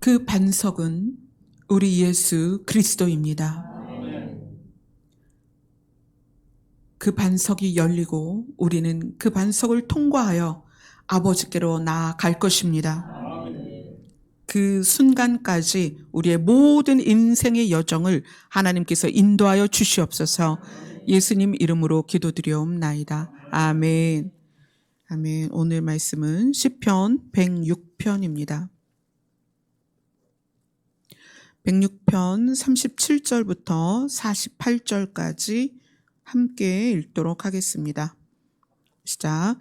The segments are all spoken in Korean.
그 반석은 우리 예수 그리스도입니다. 그 반석이 열리고 우리는 그 반석을 통과하여 아버지께로 나아갈 것입니다. 그 순간까지 우리의 모든 인생의 여정을 하나님께서 인도하여 주시옵소서. 예수님 이름으로 기도드리옵나이다. 아멘. 아멘. 오늘 말씀은 시편 106편입니다. 106편 37절부터 48절까지 함께 읽도록 하겠습니다. 시작.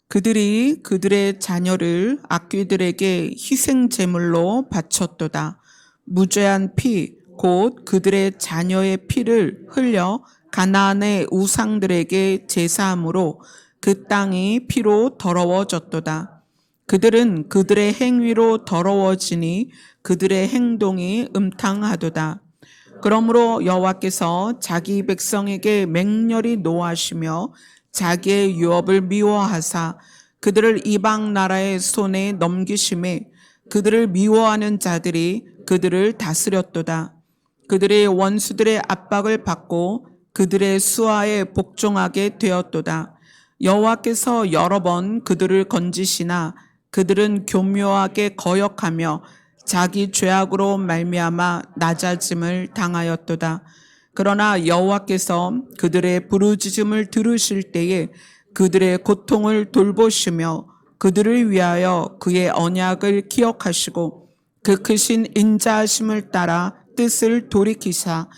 그들이 그들의 자녀를 악귀들에게 희생 제물로 바쳤도다. 무죄한 피, 곧 그들의 자녀의 피를 흘려 가나안의 우상들에게 제사함으로 그 땅이 피로 더러워졌도다. 그들은 그들의 행위로 더러워지니 그들의 행동이 음탕하도다. 그러므로 여호와께서 자기 백성에게 맹렬히 노하시며 자기의 유업을 미워하사 그들을 이방 나라의 손에 넘기심에 그들을 미워하는 자들이 그들을 다스렸도다. 그들의 원수들의 압박을 받고 그들의 수하에 복종하게 되었도다. 여호와께서 여러 번 그들을 건지시나 그들은 교묘하게 거역하며 자기 죄악으로 말미암아 낮아짐을 당하였도다. 그러나 여호와께서 그들의 부르짖음을 들으실 때에 그들의 고통을 돌보시며 그들을 위하여 그의 언약을 기억하시고 그 크신 인자하심을 따라 뜻을 돌이키사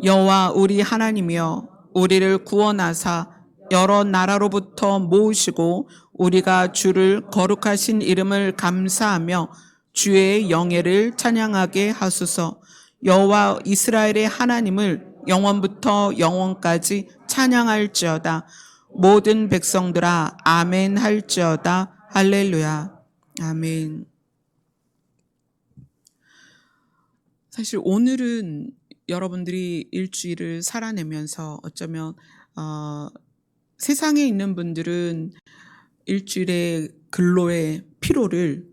여호와 우리 하나님이여 우리를 구원하사 여러 나라로부터 모으시고 우리가 주를 거룩하신 이름을 감사하며 주의 영예를 찬양하게 하소서. 여호와 이스라엘의 하나님을 영원부터 영원까지 찬양할지어다. 모든 백성들아 아멘 할지어다. 할렐루야. 아멘. 사실 오늘은 여러분들이 일주일을 살아내면서 어쩌면 세상에 있는 분들은 일주일의 근로의 피로를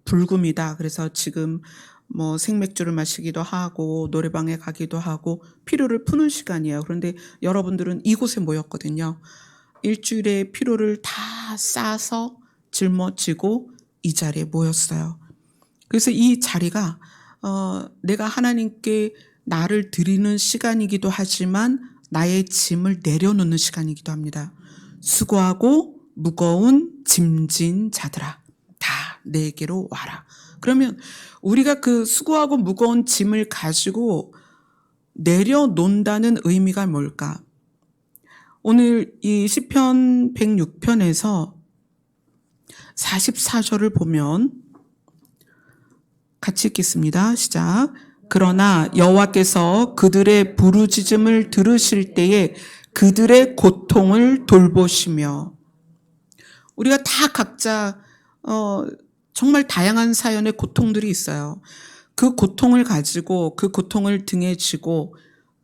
불금이다. 그래서 지금 뭐 생맥주를 마시기도 하고 노래방에 가기도 하고 피로를 푸는 시간이에요. 그런데 여러분들은 이곳에 모였거든요. 일주일의 피로를 다 싸서 짊어지고 이 자리에 모였어요. 그래서 이 자리가 내가 하나님께 나를 드리는 시간이기도 하지만 나의 짐을 내려놓는 시간이기도 합니다. 수고하고 무거운 짐진 자들아 다 내게로 와라. 그러면 우리가 그 수고하고 무거운 짐을 가지고 내려놓는다는 의미가 뭘까? 오늘 이 시편 106편에서 44절을 보면 같이 읽겠습니다. 시작. 그러나 여호와께서 그들의 부르짖음을 들으실 때에 그들의 고통을 돌보시며, 우리가 다 각자 정말 다양한 사연의 고통들이 있어요. 그 고통을 가지고 그 고통을 등에 지고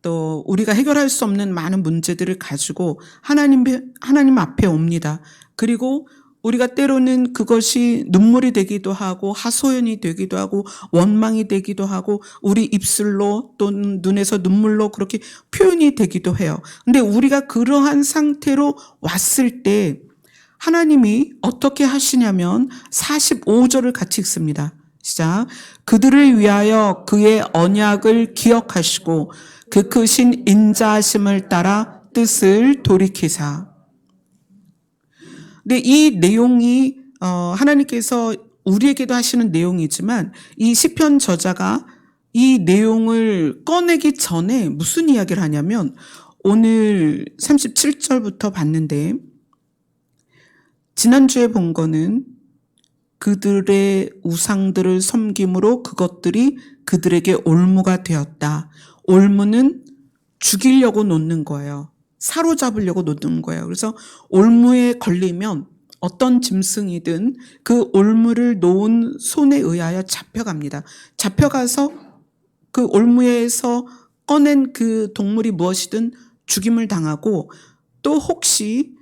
또 우리가 해결할 수 없는 많은 문제들을 가지고 하나님 앞에 옵니다. 그리고 우리가 때로는 그것이 눈물이 되기도 하고 하소연이 되기도 하고 원망이 되기도 하고 우리 입술로 또는 눈에서 눈물로 그렇게 표현이 되기도 해요. 근데 우리가 그러한 상태로 왔을 때 하나님이 어떻게 하시냐면 45절을 같이 읽습니다. 시작. 그들을 위하여 그의 언약을 기억하시고 그 크신 인자하심을 따라 뜻을 돌이키사. 근데 이 내용이 하나님께서 우리에게도 하시는 내용이지만 이 시편 저자가 이 내용을 꺼내기 전에 무슨 이야기를 하냐면 오늘 37절부터 봤는데 지난주에 본 거는 그들의 우상들을 섬김으로 그것들이 그들에게 올무가 되었다. 올무는 죽이려고 놓는 거예요. 사로잡으려고 놓는 거예요. 그래서 올무에 걸리면 어떤 짐승이든 그 올무를 놓은 손에 의하여 잡혀갑니다. 잡혀가서 그 올무에서 꺼낸 그 동물이 무엇이든 죽임을 당하고 또 혹시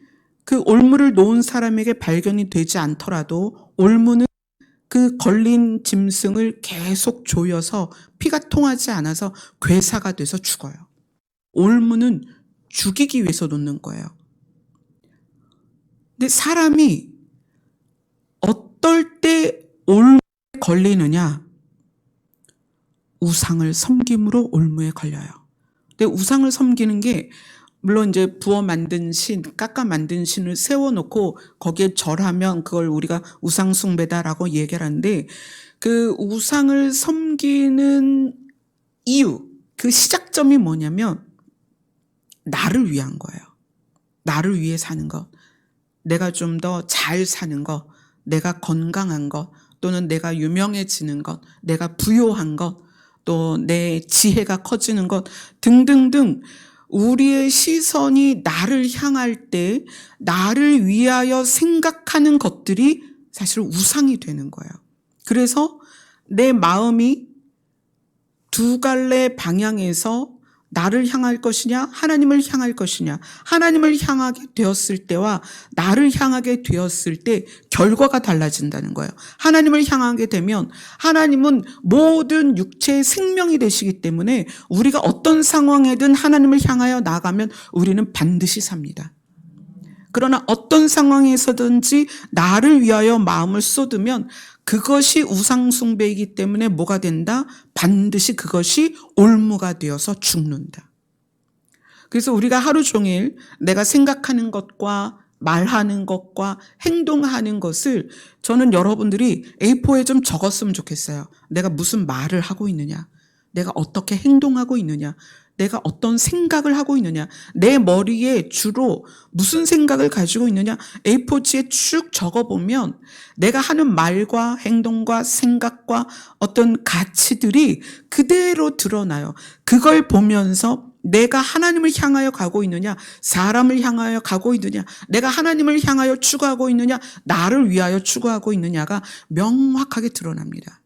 그 올무를 놓은 사람에게 발견이 되지 않더라도 올무는 그 걸린 짐승을 계속 조여서 피가 통하지 않아서 괴사가 돼서 죽어요. 올무는 죽이기 위해서 놓는 거예요. 근데 사람이 어떨 때 올무에 걸리느냐? 우상을 섬김으로 올무에 걸려요. 근데 우상을 섬기는 게 물론 이제 부어 만든 신, 깎아 만든 신을 세워놓고 거기에 절하면 그걸 우리가 우상 숭배다라고 얘기를 하는데, 그 우상을 섬기는 이유, 그 시작점이 뭐냐면 나를 위한 거예요. 나를 위해 사는 것, 내가 좀 더 잘 사는 것, 내가 건강한 것, 또는 내가 유명해지는 것, 내가 부요한 것, 또 내 지혜가 커지는 것 등등등, 우리의 시선이 나를 향할 때 나를 위하여 생각하는 것들이 사실 우상이 되는 거예요. 그래서 내 마음이 두 갈래 방향에서 나를 향할 것이냐, 하나님을 향할 것이냐, 하나님을 향하게 되었을 때와 나를 향하게 되었을 때 결과가 달라진다는 거예요. 하나님을 향하게 되면 하나님은 모든 육체의 생명이 되시기 때문에 우리가 어떤 상황에든 하나님을 향하여 나가면 우리는 반드시 삽니다. 그러나 어떤 상황에서든지 나를 위하여 마음을 쏟으면 그것이 우상숭배이기 때문에 뭐가 된다? 반드시 그것이 올무가 되어서 죽는다. 그래서 우리가 하루 종일 내가 생각하는 것과 말하는 것과 행동하는 것을 저는 여러분들이 A4에 좀 적었으면 좋겠어요. 내가 무슨 말을 하고 있느냐, 내가 어떻게 행동하고 있느냐, 내가 어떤 생각을 하고 있느냐, 내 머리에 주로 무슨 생각을 가지고 있느냐, A4지에 쭉 적어보면 내가 하는 말과 행동과 생각과 어떤 가치들이 그대로 드러나요. 그걸 보면서 내가 하나님을 향하여 가고 있느냐, 사람을 향하여 가고 있느냐, 내가 하나님을 향하여 추구하고 있느냐, 나를 위하여 추구하고 있느냐가 명확하게 드러납니다.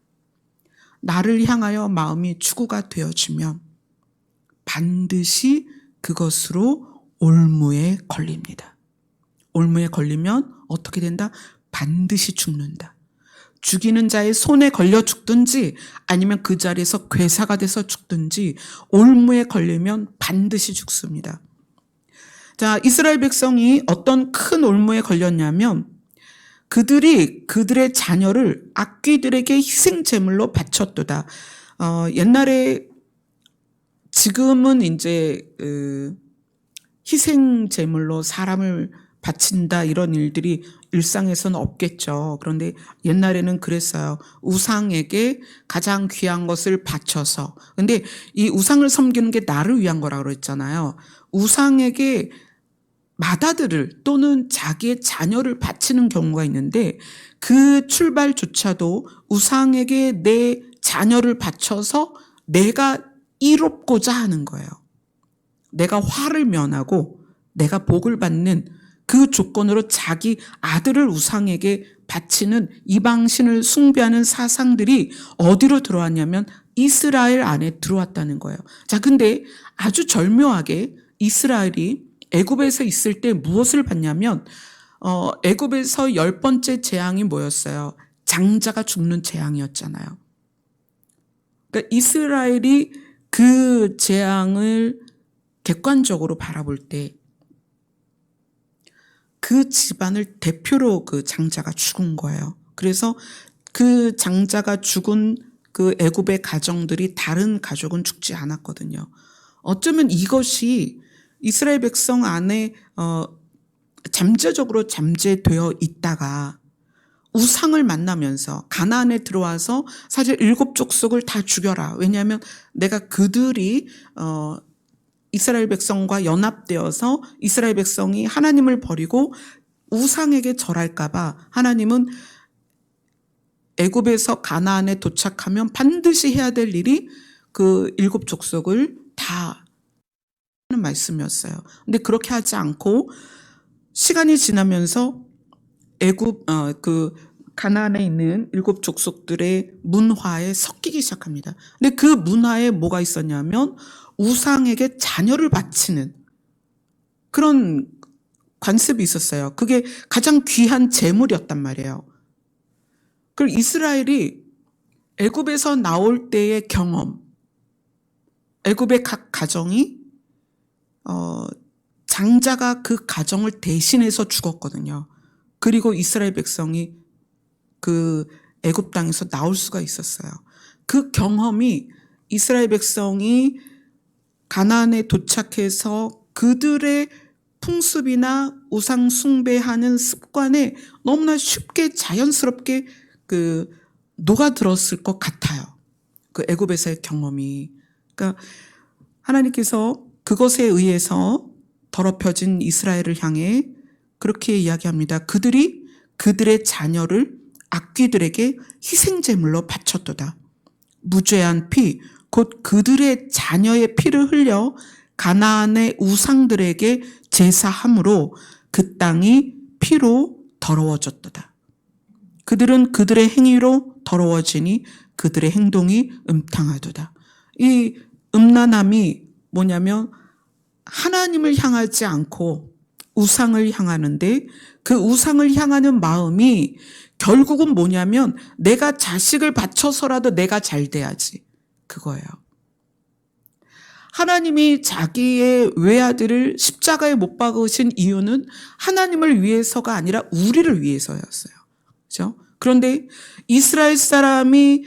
나를 향하여 마음이 추구가 되어지면 반드시 그것으로 올무에 걸립니다. 올무에 걸리면 어떻게 된다? 반드시 죽는다. 죽이는 자의 손에 걸려 죽든지 아니면 그 자리에서 괴사가 돼서 죽든지 올무에 걸리면 반드시 죽습니다. 자, 이스라엘 백성이 어떤 큰 올무에 걸렸냐면 그들이 그들의 자녀를 악귀들에게 희생제물로 바쳤도다. 옛날에, 지금은 이제 희생제물로 사람을 바친다 이런 일들이 일상에서는 없겠죠. 그런데 옛날에는 그랬어요. 우상에게 가장 귀한 것을 바쳐서. 근데 이 우상을 섬기는 게 나를 위한 거라고 그랬잖아요. 우상에게 맏아들을 또는 자기의 자녀를 바치는 경우가 있는데 그 출발조차도 우상에게 내 자녀를 바쳐서 내가 이롭고자 하는 거예요. 내가 화를 면하고 내가 복을 받는 그 조건으로 자기 아들을 우상에게 바치는 이방신을 숭배하는 사상들이 어디로 들어왔냐면 이스라엘 안에 들어왔다는 거예요. 자, 근데 아주 절묘하게 이스라엘이 애굽에서 있을 때 무엇을 봤냐면 애굽에서 10번째 재앙이 뭐였어요? 장자가 죽는 재앙이었잖아요. 그러니까 이스라엘이 그 재앙을 객관적으로 바라볼 때 그 집안을 대표로 그 장자가 죽은 거예요. 그래서 그 장자가 죽은 그 애굽의 가정들이 다른 가족은 죽지 않았거든요. 어쩌면 이것이 이스라엘 백성 안에 잠재적으로 잠재되어 있다가 우상을 만나면서 가나안에 들어와서 사실 7족속을 다 죽여라. 왜냐하면 내가 그들이 이스라엘 백성과 연합되어서 이스라엘 백성이 하나님을 버리고 우상에게 절할까 봐 하나님은 애굽에서 가나안에 도착하면 반드시 해야 될 일이 그 7족속을 다 하는 말씀이었어요. 근데 그렇게 하지 않고 시간이 지나면서 애굽 그 가나안에 있는 7족속들의 문화에 섞이기 시작합니다. 근데 그 문화에 뭐가 있었냐면 우상에게 자녀를 바치는 그런 관습이 있었어요. 그게 가장 귀한 재물이었단 말이에요. 그리고 이스라엘이 애굽에서 나올 때의 경험, 애굽의 각 가정이 장자가 그 가정을 대신해서 죽었거든요. 그리고 이스라엘 백성이 그 애굽 땅에서 나올 수가 있었어요. 그 경험이 이스라엘 백성이 가나안에 도착해서 그들의 풍습이나 우상 숭배하는 습관에 너무나 쉽게 자연스럽게 녹아들었을 것 같아요. 그 애굽에서의 경험이. 그러니까 하나님께서 그것에 의해서 더럽혀진 이스라엘을 향해 그렇게 이야기합니다. 그들이 그들의 자녀를 악귀들에게 희생제물로 바쳤도다. 무죄한 피, 곧 그들의 자녀의 피를 흘려 가나안의 우상들에게 제사함으로 그 땅이 피로 더러워졌도다. 그들은 그들의 행위로 더러워지니 그들의 행동이 음탕하도다. 이 음란함이 뭐냐면 하나님을 향하지 않고 우상을 향하는데, 그 우상을 향하는 마음이 결국은 뭐냐면 내가 자식을 바쳐서라도 내가 잘 돼야지, 그거예요. 하나님이 자기의 외아들을 십자가에 못 박으신 이유는 하나님을 위해서가 아니라 우리를 위해서였어요. 그렇죠? 그런데 이스라엘 사람이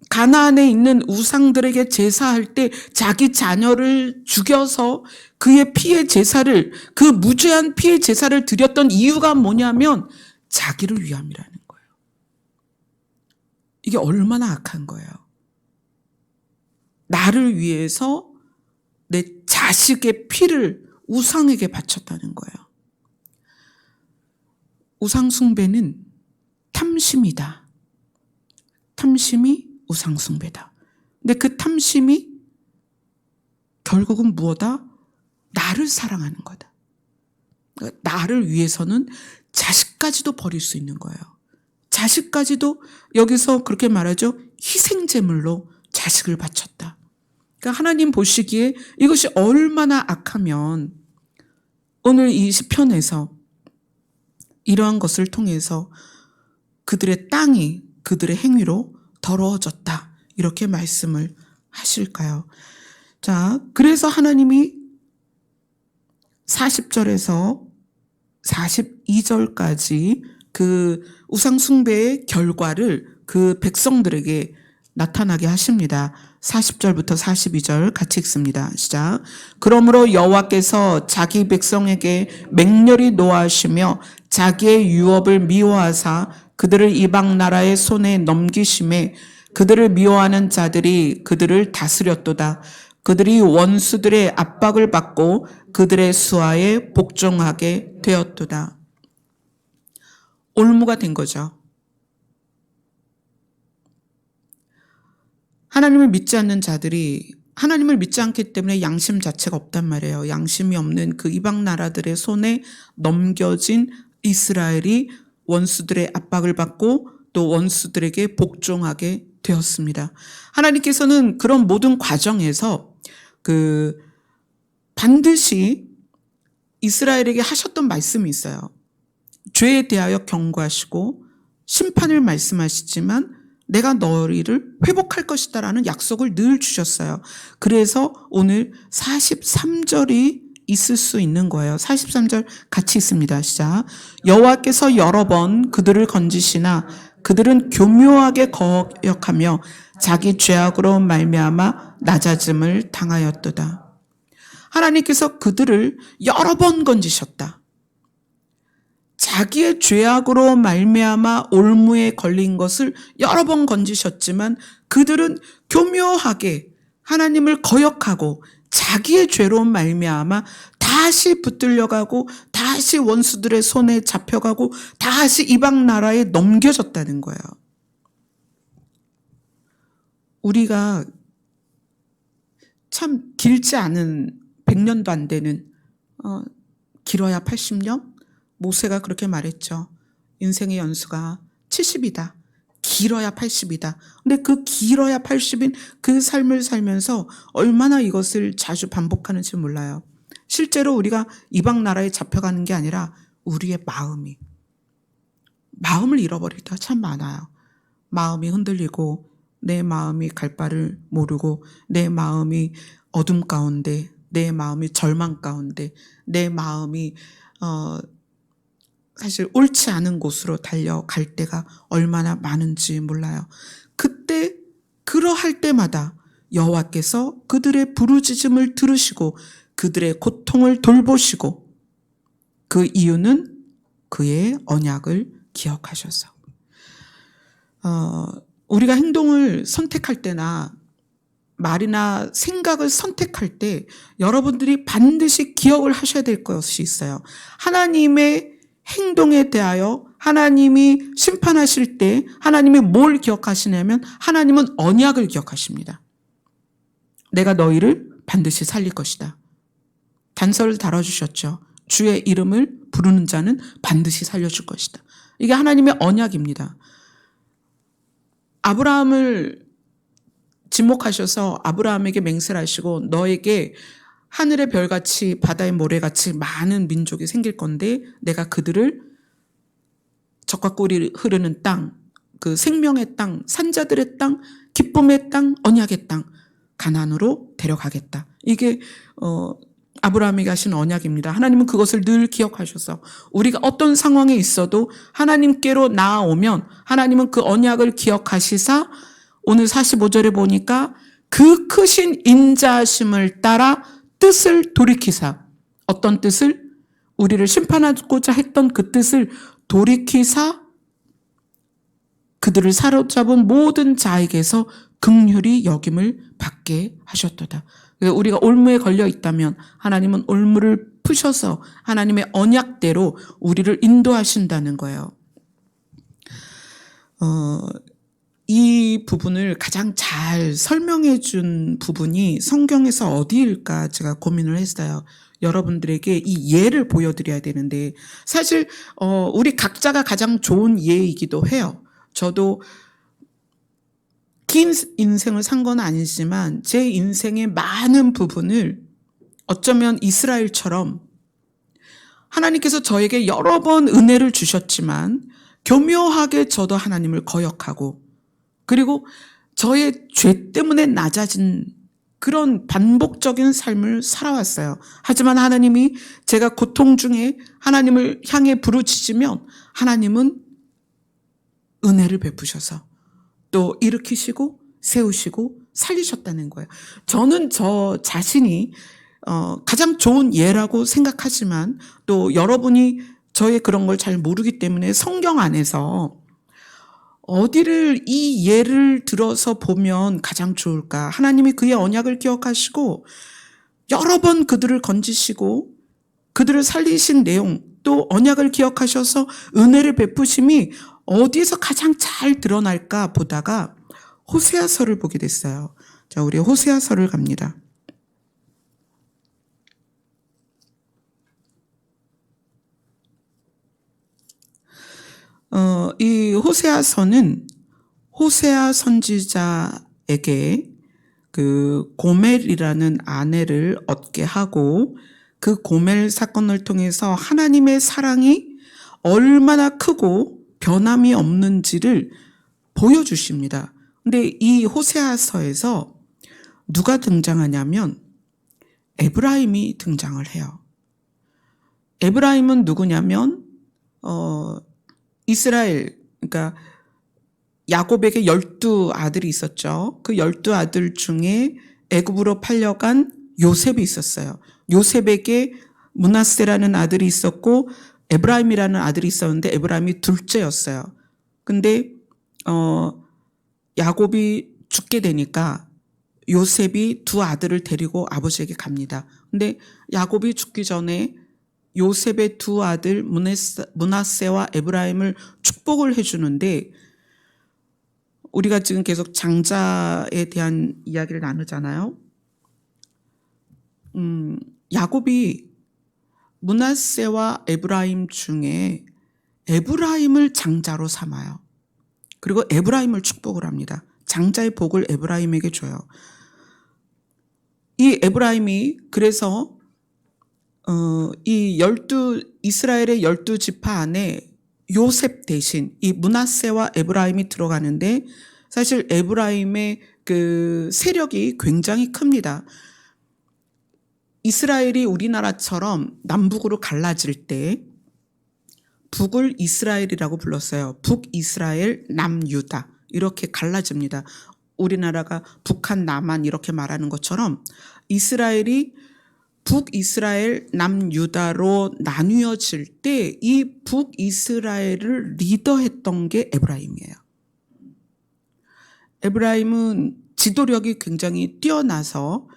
가나안에 있는 우상들에게 제사할 때 자기 자녀를 죽여서 그의 피의 제사를, 그 무죄한 피의 제사를 드렸던 이유가 뭐냐면 자기를 위함이라는 거예요. 이게 얼마나 악한 거예요. 나를 위해서 내 자식의 피를 우상에게 바쳤다는 거예요. 우상 숭배는 탐심이다. 탐심이 우상 숭배다. 근데 그 탐심이 결국은 무엇이다? 나를 사랑하는 거다. 그러니까 나를 위해서는 자식까지도 버릴 수 있는 거예요. 자식까지도 여기서 그렇게 말하죠. 희생제물로 자식을 바쳤다. 그러니까 하나님 보시기에 이것이 얼마나 악하면 오늘 이 시편에서 이러한 것을 통해서 그들의 땅이 그들의 행위로 더러워졌다, 이렇게 말씀을 하실까요? 자, 그래서 하나님이 40절에서 42절까지 그 우상 숭배의 결과를 그 백성들에게 나타나게 하십니다. 40절부터 42절 같이 읽습니다. 시작. 그러므로 여호와께서 자기 백성에게 맹렬히 노하시며 자기의 유업을 미워하사 그들을 이방 나라의 손에 넘기심에 그들을 미워하는 자들이 그들을 다스렸도다. 그들이 원수들의 압박을 받고 그들의 수하에 복종하게 되었도다. 올무가 된 거죠. 하나님을 믿지 않는 자들이 하나님을 믿지 않기 때문에 양심 자체가 없단 말이에요. 양심이 없는 그 이방 나라들의 손에 넘겨진 이스라엘이 원수들의 압박을 받고 또 원수들에게 복종하게 되었습니다. 하나님께서는 그런 모든 과정에서 반드시 이스라엘에게 하셨던 말씀이 있어요. 죄에 대하여 경고하시고 심판을 말씀하시지만 내가 너희를 회복할 것이다라는 약속을 늘 주셨어요. 그래서 오늘 43절이 있을 수 있는 거예요. 43절 같이 있습니다. 시작. 여호와께서 여러 번 그들을 건지시나 그들은 교묘하게 거역하며 자기 죄악으로 말미암아 낮아짐을 당하였도다. 하나님께서 그들을 여러 번 건지셨다. 자기의 죄악으로 말미암아 올무에 걸린 것을 여러 번 건지셨지만 그들은 교묘하게 하나님을 거역하고 자기의 죄로 말미암아 다시 붙들려가고 다시 원수들의 손에 잡혀가고 다시 이방 나라에 넘겨졌다는 거예요. 우리가 참 길지 않은 100년도 안 되는 길어야 80년? 모세가 그렇게 말했죠. 인생의 연수가 70이다. 길어야 80이다. 근데 그 길어야 80인 그 삶을 살면서 얼마나 이것을 자주 반복하는지 몰라요. 실제로 우리가 이방 나라에 잡혀가는 게 아니라 우리의 마음을 잃어버릴 때가 참 많아요. 마음이 흔들리고 내 마음이 갈 바를 모르고 내 마음이 어둠 가운데, 내 마음이 절망 가운데, 내 마음이 사실 옳지 않은 곳으로 달려갈 때가 얼마나 많은지 몰라요. 그때 그러할 때마다 여호와께서 그들의 부르짖음을 들으시고 그들의 고통을 돌보시고, 그 이유는 그의 언약을 기억하셔서. 우리가 행동을 선택할 때나 말이나 생각을 선택할 때 여러분들이 반드시 기억을 하셔야 될 것이 있어요. 하나님의 행동에 대하여 하나님이 심판하실 때 하나님이 뭘 기억하시냐면 하나님은 언약을 기억하십니다. 내가 너희를 반드시 살릴 것이다. 단서를 달아주셨죠. 주의 이름을 부르는 자는 반드시 살려줄 것이다. 이게 하나님의 언약입니다. 아브라함을 지목하셔서 아브라함에게 맹세를 하시고 너에게 하늘의 별같이 바다의 모래같이 많은 민족이 생길 건데 내가 그들을 젖과 꿀이 흐르는 땅, 그 생명의 땅, 산자들의 땅, 기쁨의 땅, 언약의 땅, 가나안으로 데려가겠다. 이게 아브라함에게 하신 언약입니다. 하나님은 그것을 늘 기억하셔서 우리가 어떤 상황에 있어도 하나님께로 나아오면 하나님은 그 언약을 기억하시사 오늘 45절에 보니까 그 크신 인자하심을 따라 뜻을 돌이키사, 어떤 뜻을? 우리를 심판하고자 했던 그 뜻을 돌이키사 그들을 사로잡은 모든 자에게서 긍휼히 여김을 받게 하셨도다. 우리가 올무에 걸려 있다면 하나님은 올무를 푸셔서 하나님의 언약대로 우리를 인도하신다는 거예요. 이 부분을 가장 잘 설명해 준 부분이 성경에서 어디일까 제가 고민을 했어요. 여러분들에게 이 예를 보여드려야 되는데 사실 우리 각자가 가장 좋은 예이기도 해요. 저도 긴 인생을 산 건 아니지만 제 인생의 많은 부분을 어쩌면 이스라엘처럼 하나님께서 저에게 여러 번 은혜를 주셨지만 교묘하게 저도 하나님을 거역하고 그리고 저의 죄 때문에 낮아진 그런 반복적인 삶을 살아왔어요. 하지만 하나님이 제가 고통 중에 하나님을 향해 부르짖으면 하나님은 은혜를 베푸셔서 또 일으키시고 세우시고 살리셨다는 거예요. 저는 저 자신이 가장 좋은 예라고 생각하지만 또 여러분이 저의 그런 걸 잘 모르기 때문에 성경 안에서 어디를 이 예를 들어서 보면 가장 좋을까? 하나님이 그의 언약을 기억하시고 여러 번 그들을 건지시고 그들을 살리신 내용, 또 언약을 기억하셔서 은혜를 베푸심이 어디에서 가장 잘 드러날까 보다가 호세아서를 보게 됐어요. 자, 우리 호세아서를 갑니다. 이 호세아서는 호세아 선지자에게 그 고멜이라는 아내를 얻게 하고 그 고멜 사건을 통해서 하나님의 사랑이 얼마나 크고 변함이 없는지를 보여주십니다. 근데 이 호세아서에서 누가 등장하냐면 에브라임이 등장을 해요. 에브라임은 누구냐면 이스라엘, 그러니까 야곱에게 12아들이 있었죠. 그 12아들 중에 애굽으로 팔려간 요셉이 있었어요. 요셉에게 므낫세라는 아들이 있었고 에브라임이라는 아들이 있었는데 에브라임이 둘째였어요. 근데 야곱이 죽게 되니까 요셉이 두 아들을 데리고 아버지에게 갑니다. 근데 야곱이 죽기 전에 요셉의 두 아들 므낫세와 에브라임을 축복을 해주는데 우리가 지금 계속 장자에 대한 이야기를 나누잖아요. 야곱이 므낫세와 에브라임 중에 에브라임을 장자로 삼아요. 그리고 에브라임을 축복을 합니다. 장자의 복을 에브라임에게 줘요. 이 에브라임이 그래서 이 이스라엘의 12지파 안에 요셉 대신 이 므낫세와 에브라임이 들어가는데 사실 에브라임의 그 세력이 굉장히 큽니다. 이스라엘이 우리나라처럼 남북으로 갈라질 때 북을 이스라엘이라고 불렀어요. 북이스라엘, 남유다 이렇게 갈라집니다. 우리나라가 북한, 남한 이렇게 말하는 것처럼 이스라엘이 북이스라엘, 남유다로 나뉘어질 때 이 북이스라엘을 리더했던 게 에브라임이에요. 에브라임은 지도력이 굉장히 뛰어나서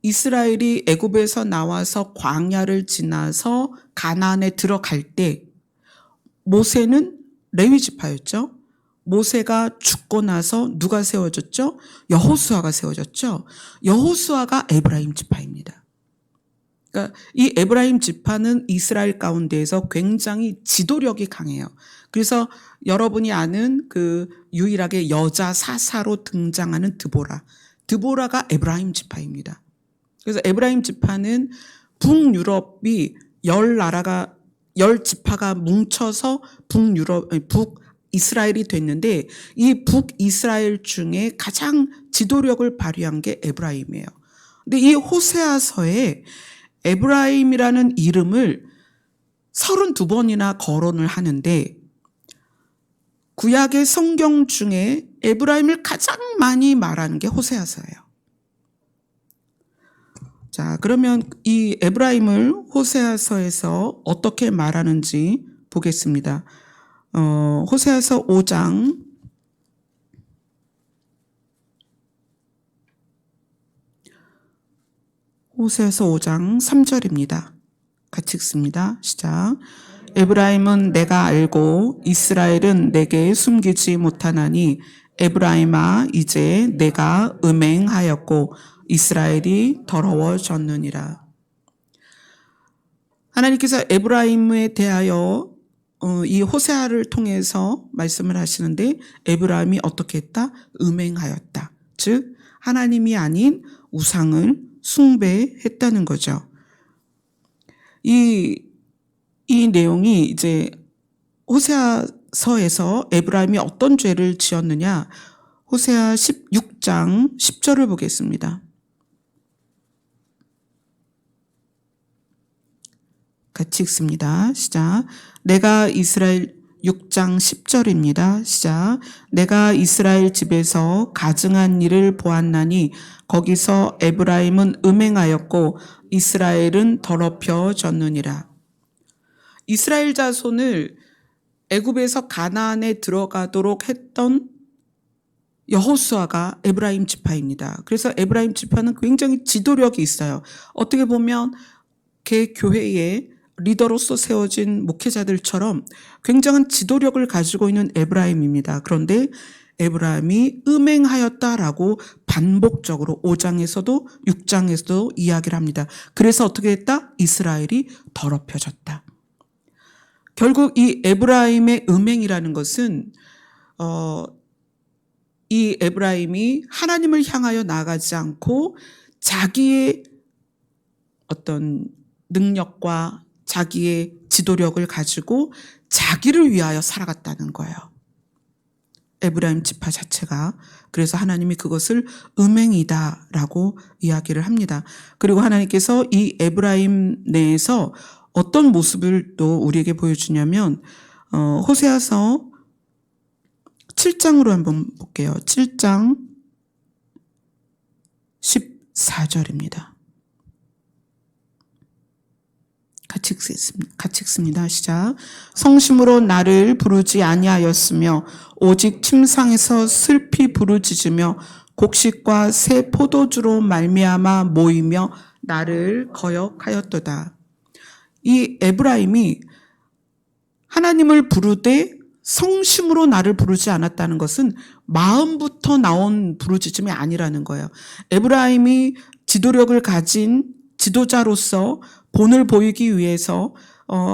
이스라엘이 애굽에서 나와서 광야를 지나서 가나안에 들어갈 때 모세는 레위 지파였죠. 모세가 죽고 나서 누가 세워졌죠? 여호수아가 세워졌죠. 여호수아가 에브라임 지파입니다. 그러니까 이 에브라임 지파는 이스라엘 가운데에서 굉장히 지도력이 강해요. 그래서 여러분이 아는 그 유일하게 여자 사사로 등장하는 드보라가 에브라임 지파입니다. 그래서 에브라임 지파는 북유럽이 10지파가 뭉쳐서 북이스라엘이 됐는데 이 북이스라엘 중에 가장 지도력을 발휘한 게 에브라임이에요. 근데 이 호세아서에 에브라임이라는 이름을 32번이나 거론을 하는데 구약의 성경 중에 에브라임을 가장 많이 말하는 게 호세아서예요. 자, 그러면 이 에브라임을 호세아서에서 어떻게 말하는지 보겠습니다. 호세아서 5장 3절입니다. 같이 읽습니다. 시작. 에브라임은 내가 알고 이스라엘은 내게 숨기지 못하나니 에브라임아 이제 내가 음행하였고 이스라엘이 더러워졌느니라. 하나님께서 에브라임에 대하여 이 호세아를 통해서 말씀을 하시는데 에브라임이 어떻게 했다? 음행하였다. 즉 하나님이 아닌 우상을 숭배했다는 거죠. 이 내용이 이제 호세아서에서 에브라임이 어떤 죄를 지었느냐? 호세아 16장 10절을 보겠습니다. 같이 읽습니다. 시작. 내가 이스라엘 6장 10절입니다. 시작. 내가 이스라엘 집에서 가증한 일을 보았나니 거기서 에브라임은 음행하였고 이스라엘은 더럽혀졌느니라. 이스라엘 자손을 애굽에서 가나안에 들어가도록 했던 여호수아가 에브라임 지파입니다. 그래서 에브라임 지파는 굉장히 지도력이 있어요. 어떻게 보면 교회의 리더로서 세워진 목회자들처럼 굉장한 지도력을 가지고 있는 에브라임입니다. 그런데 에브라임이 음행하였다라고 반복적으로 5장에서도 6장에서도 이야기를 합니다. 그래서 어떻게 했다? 이스라엘이 더럽혀졌다. 결국 이 에브라임의 음행이라는 것은 이 에브라임이 하나님을 향하여 나아가지 않고 자기의 어떤 능력과 자기의 지도력을 가지고 자기를 위하여 살아갔다는 거예요. 에브라임 지파 자체가. 그래서 하나님이 그것을 음행이다라고 이야기를 합니다. 그리고 하나님께서 이 에브라임 내에서 어떤 모습을 또 우리에게 보여주냐면 호세아서 7장으로 한번 볼게요. 7장 14절입니다. 같이 읽습니다. 시작. 성심으로 나를 부르지 아니하였으며 오직 침상에서 슬피 부르짖으며 곡식과 새 포도주로 말미암아 모이며 나를 거역하였도다. 이 에브라임이 하나님을 부르되 성심으로 나를 부르지 않았다는 것은 마음부터 나온 부르짖음이 아니라는 거예요. 에브라임이 지도력을 가진 지도자로서 본을 보이기 위해서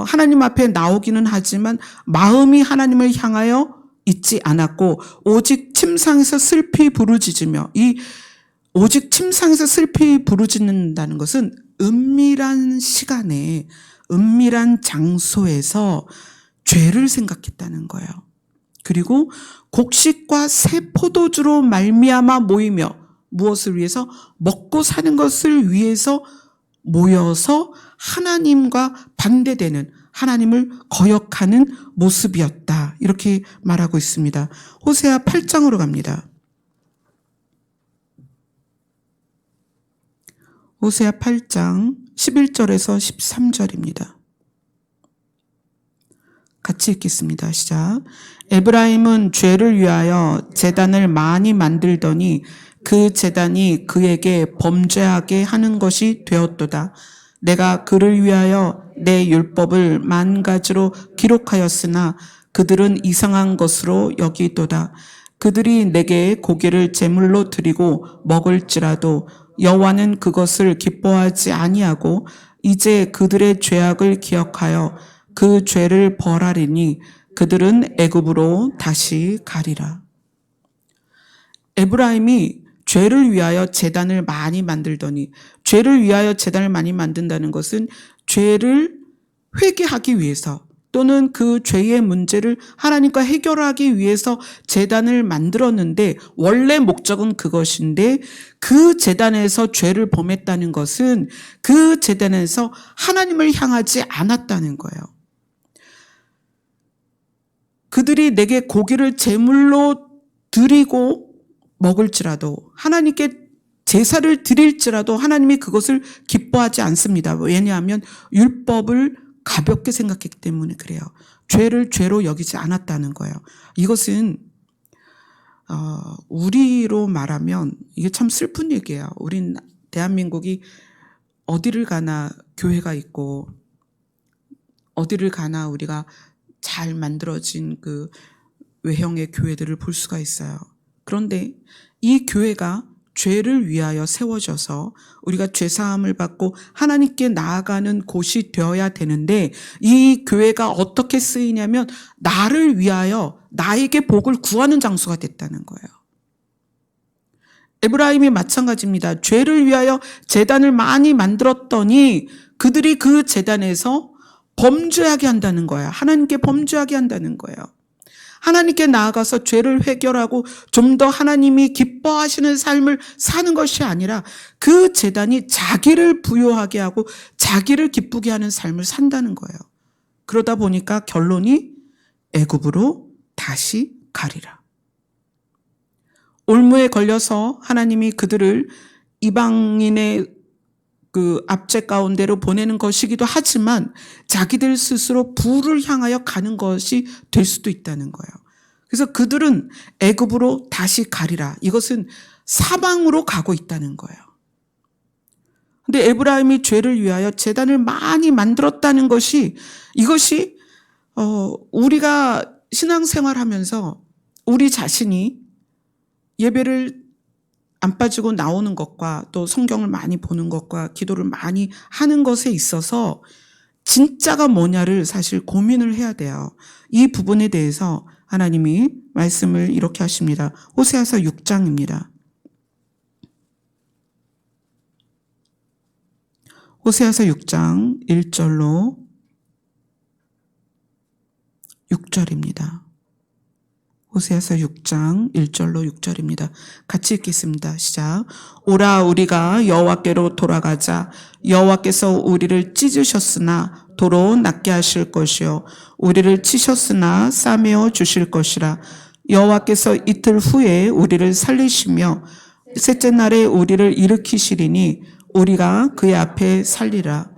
하나님 앞에 나오기는 하지만 마음이 하나님을 향하여 있지 않았고 오직 침상에서 슬피 부르짖으며 이 오직 침상에서 슬피 부르짖는다는 것은 은밀한 시간에 은밀한 장소에서 죄를 생각했다는 거예요. 그리고 곡식과 새 포도주로 말미암아 모이며 무엇을 위해서? 먹고 사는 것을 위해서 모여서 하나님과 반대되는, 하나님을 거역하는 모습이었다. 이렇게 말하고 있습니다. 호세아 8장으로 갑니다. 호세아 8장 11절에서 13절입니다. 같이 읽겠습니다. 시작. 에브라임은 죄를 위하여 제단을 많이 만들더니 그 제단이 그에게 범죄하게 하는 것이 되었도다. 내가 그를 위하여 내 율법을 만 가지로 기록하였으나 그들은 이상한 것으로 여기도다. 그들이 내게 고기를 제물로 드리고 먹을지라도 여호와는 그것을 기뻐하지 아니하고 이제 그들의 죄악을 기억하여 그 죄를 벌하리니 그들은 애굽으로 다시 가리라. 에브라임이 죄를 위하여 제단을 많이 만들더니, 죄를 위하여 제단을 많이 만든다는 것은 죄를 회개하기 위해서 또는 그 죄의 문제를 하나님과 해결하기 위해서 제단을 만들었는데, 원래 목적은 그것인데 그 제단에서 죄를 범했다는 것은 그 제단에서 하나님을 향하지 않았다는 거예요. 그들이 내게 고기를 제물로 드리고 먹을지라도, 하나님께 제사를 드릴지라도 하나님이 그것을 기뻐하지 않습니다. 왜냐하면 율법을 가볍게 생각했기 때문에 그래요. 죄를 죄로 여기지 않았다는 거예요. 이것은 우리로 말하면 이게 참 슬픈 얘기예요. 우린 대한민국이 어디를 가나 교회가 있고 어디를 가나 우리가 잘 만들어진 그 외형의 교회들을 볼 수가 있어요. 그런데 이 교회가 죄를 위하여 세워져서 우리가 죄사함을 받고 하나님께 나아가는 곳이 되어야 되는데, 이 교회가 어떻게 쓰이냐면 나를 위하여 나에게 복을 구하는 장소가 됐다는 거예요. 에브라임이 마찬가지입니다. 죄를 위하여 제단을 많이 만들었더니 그들이 그 제단에서 범죄하게 한다는 거야. 하나님께 범죄하게 한다는 거예요. 하나님께 나아가서 죄를 해결하고 좀 더 하나님이 기뻐하시는 삶을 사는 것이 아니라 그 제단이 자기를 부요하게 하고 자기를 기쁘게 하는 삶을 산다는 거예요. 그러다 보니까 결론이 애굽으로 다시 가리라. 올무에 걸려서 하나님이 그들을 이방인의 그 압제 가운데로 보내는 것이기도 하지만 자기들 스스로 부를 향하여 가는 것이 될 수도 있다는 거예요. 그래서 그들은 애굽으로 다시 가리라. 이것은 사방으로 가고 있다는 거예요. 근데 에브라임이 죄를 위하여 제단을 많이 만들었다는 것이, 이것이 우리가 신앙생활하면서 우리 자신이 예배를 안 빠지고 나오는 것과 또 성경을 많이 보는 것과 기도를 많이 하는 것에 있어서 진짜가 뭐냐를 사실 고민을 해야 돼요. 이 부분에 대해서 하나님이 말씀을 이렇게 하십니다. 호세아서 6장입니다. 호세아서 6장 1절로 6절입니다. 호세아서 6장 1절로 6절입니다. 같이 읽겠습니다. 시작. 오라 우리가 여호와께로 돌아가자. 여호와께서 우리를 찢으셨으나 도로 낫게 하실 것이요 우리를 치셨으나 싸매어 주실 것이라. 여호와께서 이틀 후에 우리를 살리시며 셋째 날에 우리를 일으키시리니 우리가 그의 앞에 살리라.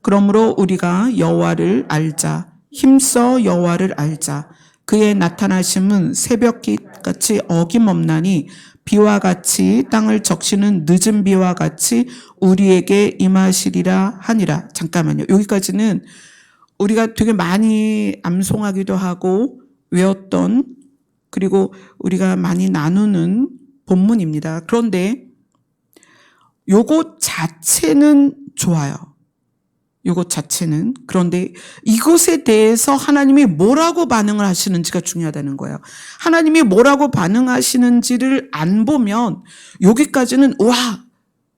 그러므로 우리가 여호와를 알자. 힘써 여호와를 알자. 그의 나타나심은 새벽빛같이 어김없나니 비와 같이 땅을 적시는 늦은 비와 같이 우리에게 임하시리라 하니라. 잠깐만요. 여기까지는 우리가 되게 많이 암송하기도 하고 외웠던, 그리고 우리가 많이 나누는 본문입니다. 그런데 요것 자체는 좋아요. 이것 자체는. 그런데 이것에 대해서 하나님이 뭐라고 반응을 하시는지가 중요하다는 거예요. 하나님이 뭐라고 반응하시는지를 안 보면 여기까지는 와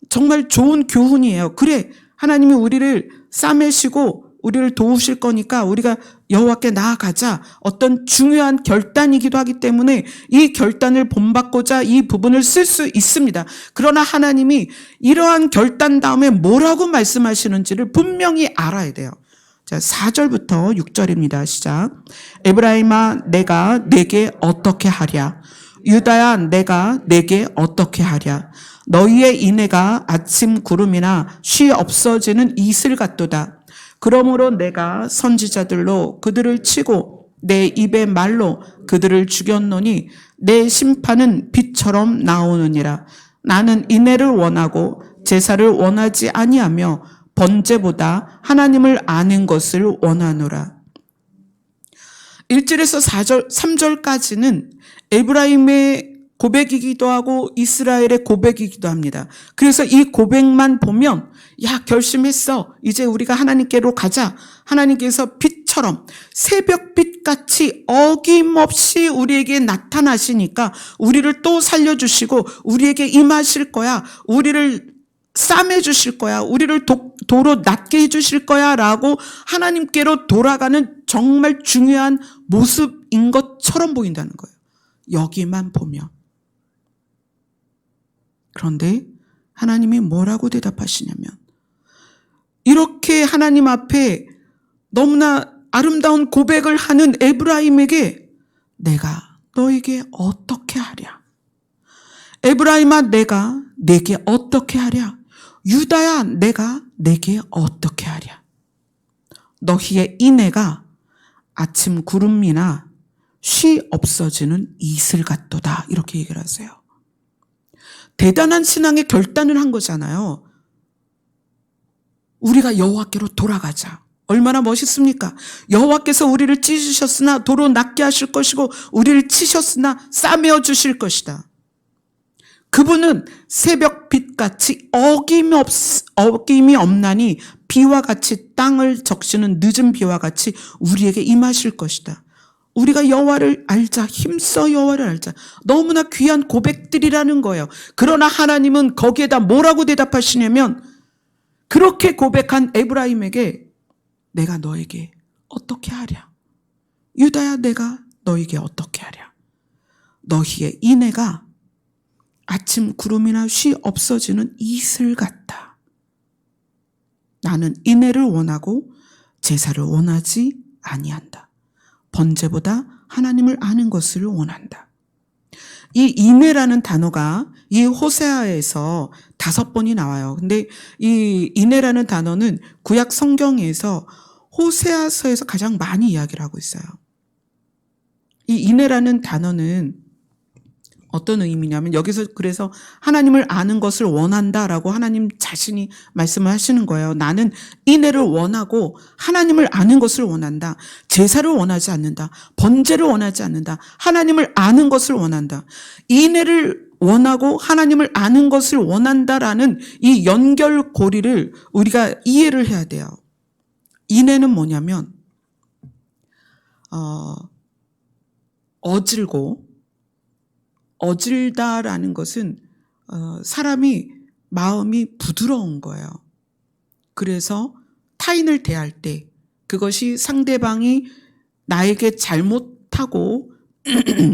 정말 좋은 교훈이에요. 그래 하나님이 우리를 싸매시고 우리를 도우실 거니까 우리가 여호와께 나아가자. 어떤 중요한 결단이기도 하기 때문에 이 결단을 본받고자 이 부분을 쓸 수 있습니다. 그러나 하나님이 이러한 결단 다음에 뭐라고 말씀하시는지를 분명히 알아야 돼요. 자, 4절부터 6절입니다. 시작. 에브라임아 내가 내게 어떻게 하랴? 유다야 내가 내게 어떻게 하랴? 너희의 인애가 아침 구름이나 쉬 없어지는 이슬 같도다. 그러므로 내가 선지자들로 그들을 치고 내 입의 말로 그들을 죽였노니 내 심판은 빛처럼 나오느니라. 나는 인애를 원하고 제사를 원하지 아니하며 번제보다 하나님을 아는 것을 원하노라. 1절에서 4절, 3절까지는 에브라임의 고백이기도 하고 이스라엘의 고백이기도 합니다. 그래서 이 고백만 보면 야 결심했어. 이제 우리가 하나님께로 가자. 하나님께서 빛처럼 새벽빛같이 어김없이 우리에게 나타나시니까 우리를 또 살려주시고 우리에게 임하실 거야. 우리를 싸매주실 거야. 우리를 도로 낫게 해주실 거야 라고 하나님께로 돌아가는 정말 중요한 모습인 것처럼 보인다는 거예요. 여기만 보면. 그런데 하나님이 뭐라고 대답하시냐면 이렇게 하나님 앞에 너무나 아름다운 고백을 하는 에브라임에게 내가 너에게 어떻게 하랴? 에브라임아 내가 내게 어떻게 하랴? 유다야 내가 내게 어떻게 하랴? 너희의 인애가 아침 구름이나 쉬 없어지는 이슬 같도다. 이렇게 얘기를 하세요. 대단한 신앙의 결단을 한 거잖아요. 우리가 여호와께로 돌아가자. 얼마나 멋있습니까? 여호와께서 우리를 찢으셨으나 도로 낫게 하실 것이고 우리를 치셨으나 싸매어 주실 것이다. 그분은 새벽빛같이 어김이 없나니 비와 같이 땅을 적시는 늦은 비와 같이 우리에게 임하실 것이다. 우리가 여호와를 알자. 힘써 여호와를 알자. 너무나 귀한 고백들이라는 거예요. 그러나 하나님은 거기에다 뭐라고 대답하시냐면 그렇게 고백한 에브라임에게 내가 너에게 어떻게 하랴? 유다야 내가 너에게 어떻게 하랴? 너희의 인애가 아침 구름이나 쉬 없어지는 이슬 같다. 나는 인애를 원하고 제사를 원하지 아니한다. 번제보다 하나님을 아는 것을 원한다. 이 인애라는 단어가 이 호세아에서 5번이 나와요. 근데 이 인애라는 단어는 구약 성경에서 호세아서에서 가장 많이 이야기를 하고 있어요. 이 인애라는 단어는 어떤 의미냐면 여기서 그래서 하나님을 아는 것을 원한다라고 하나님 자신이 말씀을 하시는 거예요. 나는 인애를 원하고 하나님을 아는 것을 원한다. 제사를 원하지 않는다. 번제를 원하지 않는다. 하나님을 아는 것을 원한다. 인애를 원하고 하나님을 아는 것을 원한다라는 이 연결고리를 우리가 이해를 해야 돼요. 인애는 뭐냐면 어질다라는 것은 사람이 마음이 부드러운 거예요. 그래서 타인을 대할 때 그것이 상대방이 나에게 잘못하고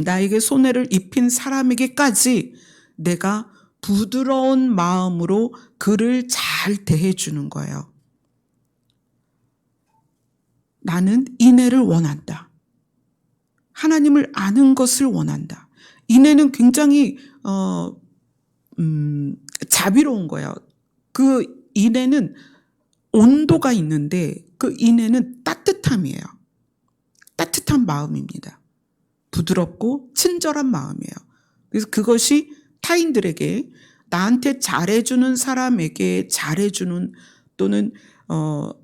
나에게 손해를 입힌 사람에게까지 내가 부드러운 마음으로 그를 잘 대해주는 거예요. 나는 인애를 원한다. 하나님을 아는 것을 원한다. 인애는 굉장히 자비로운 거예요. 그 인애는 온도가 있는데 그 인애는 따뜻함이에요. 따뜻한 마음입니다. 부드럽고 친절한 마음이에요. 그래서 그것이 타인들에게 나한테 잘해주는 사람에게 잘해주는 또는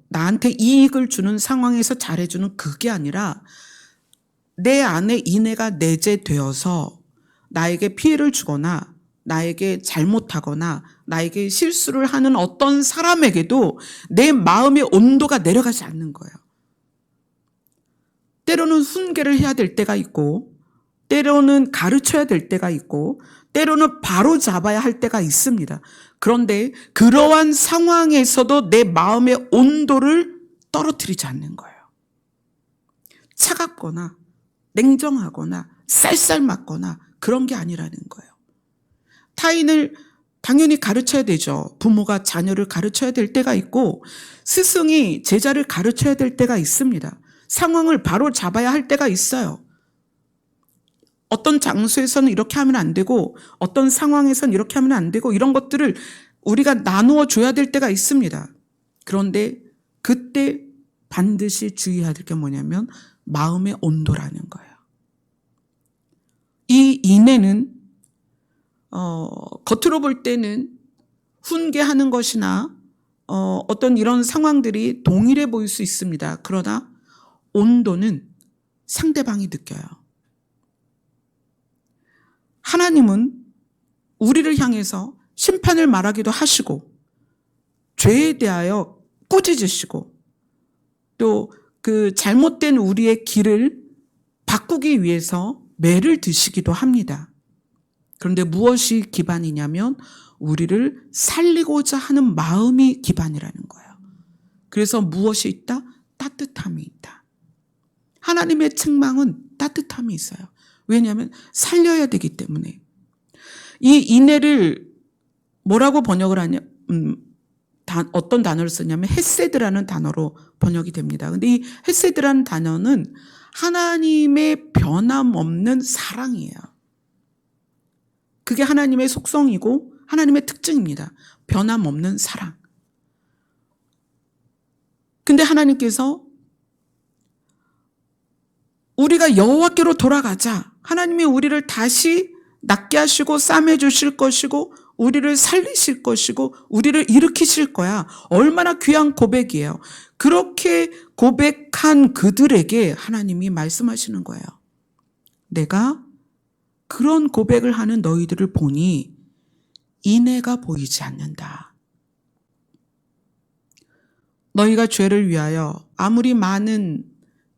나한테 이익을 주는 상황에서 잘해주는 그게 아니라 내 안에 인애가 내재되어서 나에게 피해를 주거나 나에게 잘못하거나 나에게 실수를 하는 어떤 사람에게도 내 마음의 온도가 내려가지 않는 거예요. 때로는 훈계를 해야 될 때가 있고, 때로는 가르쳐야 될 때가 있고, 때로는 바로 잡아야 할 때가 있습니다. 그런데 그러한 상황에서도 내 마음의 온도를 떨어뜨리지 않는 거예요. 차갑거나 냉정하거나 쌀쌀맞거나 그런 게 아니라는 거예요. 타인을 당연히 가르쳐야 되죠. 부모가 자녀를 가르쳐야 될 때가 있고 스승이 제자를 가르쳐야 될 때가 있습니다. 상황을 바로 잡아야 할 때가 있어요. 어떤 장소에서는 이렇게 하면 안 되고 어떤 상황에서는 이렇게 하면 안 되고 이런 것들을 우리가 나누어 줘야 될 때가 있습니다. 그런데 그때 반드시 주의해야 될 게 뭐냐면 마음의 온도라는 거예요. 이 인내는 겉으로 볼 때는 훈계하는 것이나 어떤 이런 상황들이 동일해 보일 수 있습니다. 그러나 온도는 상대방이 느껴요. 하나님은 우리를 향해서 심판을 말하기도 하시고 죄에 대하여 꾸짖으시고 또 그 잘못된 우리의 길을 바꾸기 위해서 매를 드시기도 합니다. 그런데 무엇이 기반이냐면 우리를 살리고자 하는 마음이 기반이라는 거예요. 그래서 무엇이 있다? 따뜻함이 있다. 하나님의 책망은 따뜻함이 있어요. 왜냐하면 살려야 되기 때문에. 이 인내를 뭐라고 번역을 하냐? 어떤 단어를 쓰냐면 헤세드라는 단어로 번역이 됩니다. 근데 이 헤세드라는 단어는 하나님의 변함없는 사랑이에요. 그게 하나님의 속성이고 하나님의 특징입니다. 변함없는 사랑. 근데 하나님께서 우리가 여호와께로 돌아가자. 하나님이 우리를 다시 낫게 하시고 싸매 주실 것이고 우리를 살리실 것이고 우리를 일으키실 거야. 얼마나 귀한 고백이에요. 그렇게 고백한 그들에게 하나님이 말씀하시는 거예요. 내가 그런 고백을 하는 너희들을 보니 인애가 보이지 않는다. 너희가 죄를 위하여 아무리 많은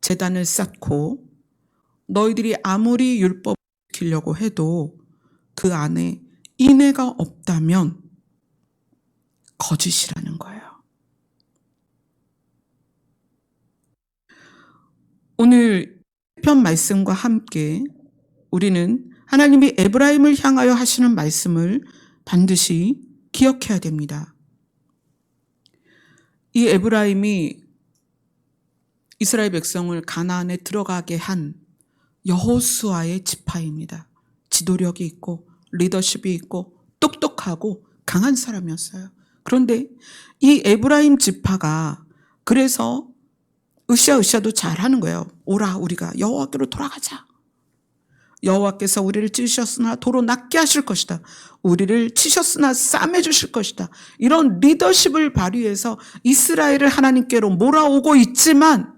제단을 쌓고 너희들이 아무리 율법을 지키려고 해도 그 안에 인애가 없다면 거짓이라는 거예요. 오늘 편 말씀과 함께 우리는 하나님이 에브라임을 향하여 하시는 말씀을 반드시 기억해야 됩니다. 이 에브라임이 이스라엘 백성을 가나안에 들어가게 한 여호수아의 지파입니다. 지도력이 있고 리더십이 있고 똑똑하고 강한 사람이었어요. 그런데 이 에브라임 지파가 그래서 으쌰으쌰도 잘하는 거예요. 오라 우리가 여호와께로 돌아가자. 여호와께서 우리를 찌셨으나 도로 낫게 하실 것이다. 우리를 치셨으나 싸매 주실 것이다. 이런 리더십을 발휘해서 이스라엘을 하나님께로 몰아오고 있지만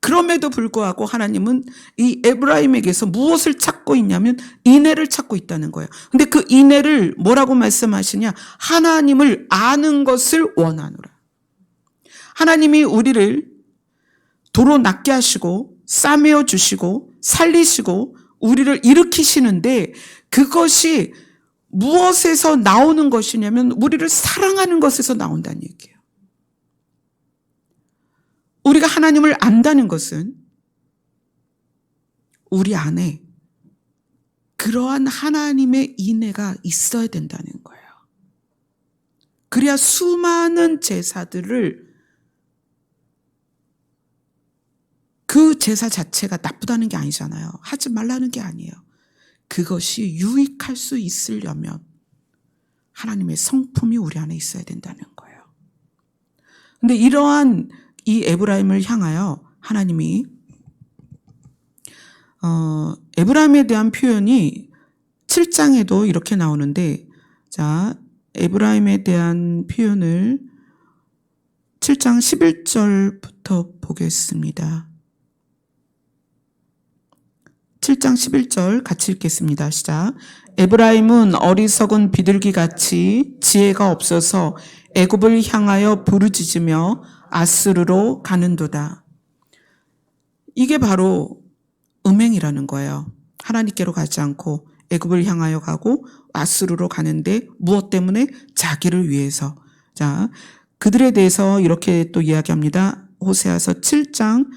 그럼에도 불구하고 하나님은 이 에브라임에게서 무엇을 찾고 있냐면 인애를 찾고 있다는 거예요. 근데 그 인애를 뭐라고 말씀하시냐? 하나님을 아는 것을 원하노라. 하나님이 우리를 도로 낫게 하시고 싸매어 주시고 살리시고 우리를 일으키시는데 그것이 무엇에서 나오는 것이냐면 우리를 사랑하는 것에서 나온다는 얘기예요. 우리가 하나님을 안다는 것은 우리 안에 그러한 하나님의 인애가 있어야 된다는 거예요. 그래야 수많은 제사들을 그 제사 자체가 나쁘다는 게 아니잖아요. 하지 말라는 게 아니에요. 그것이 유익할 수 있으려면 하나님의 성품이 우리 안에 있어야 된다는 거예요. 근데 이러한 이 에브라임을 향하여 하나님이 에브라임에 대한 표현이 7장에도 이렇게 나오는데 자 에브라임에 대한 표현을 7장 11절부터 보겠습니다. 7장 11절 같이 읽겠습니다. 시작. 에브라임은 어리석은 비둘기같이 지혜가 없어서 애굽을 향하여 부르짖으며 아스르로 가는도다. 이게 바로 음행이라는 거예요. 하나님께로 가지 않고 애굽을 향하여 가고 아스르로 가는데 무엇 때문에? 자기를 위해서. 자, 그들에 대해서 이렇게 또 이야기합니다. 호세아서 7장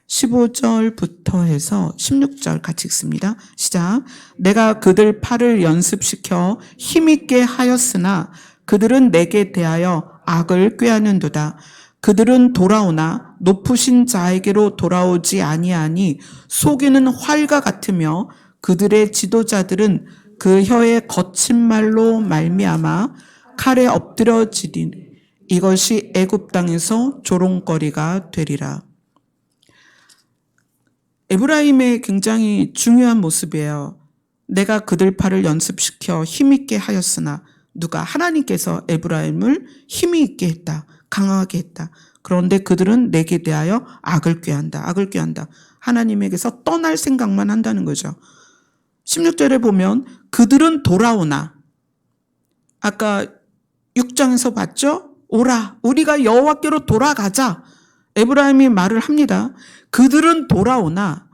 15절부터 해서 16절 같이 읽습니다. 시작. 내가 그들 팔을 연습시켜 힘있게 하였으나 그들은 내게 대하여 악을 꾀하는도다. 그들은 돌아오나 높으신 자에게로 돌아오지 아니하니 속이는 활과 같으며 그들의 지도자들은 그 혀의 거친 말로 말미암아 칼에 엎드려지리니 이것이 애굽 땅에서 조롱거리가 되리라. 에브라임의 굉장히 중요한 모습이에요. 내가 그들 팔을 연습시켜 힘있게 하였으나 누가? 하나님께서 에브라임을 힘이 있게 했다. 강하게 했다. 그런데 그들은 내게 대하여 악을 꾀한다. 악을 꾀한다. 하나님에게서 떠날 생각만 한다는 거죠. 16절에 보면 그들은 돌아오나 아까 6장에서 봤죠? 오라 우리가 여호와께로 돌아가자. 에브라임이 말을 합니다. 그들은 돌아오나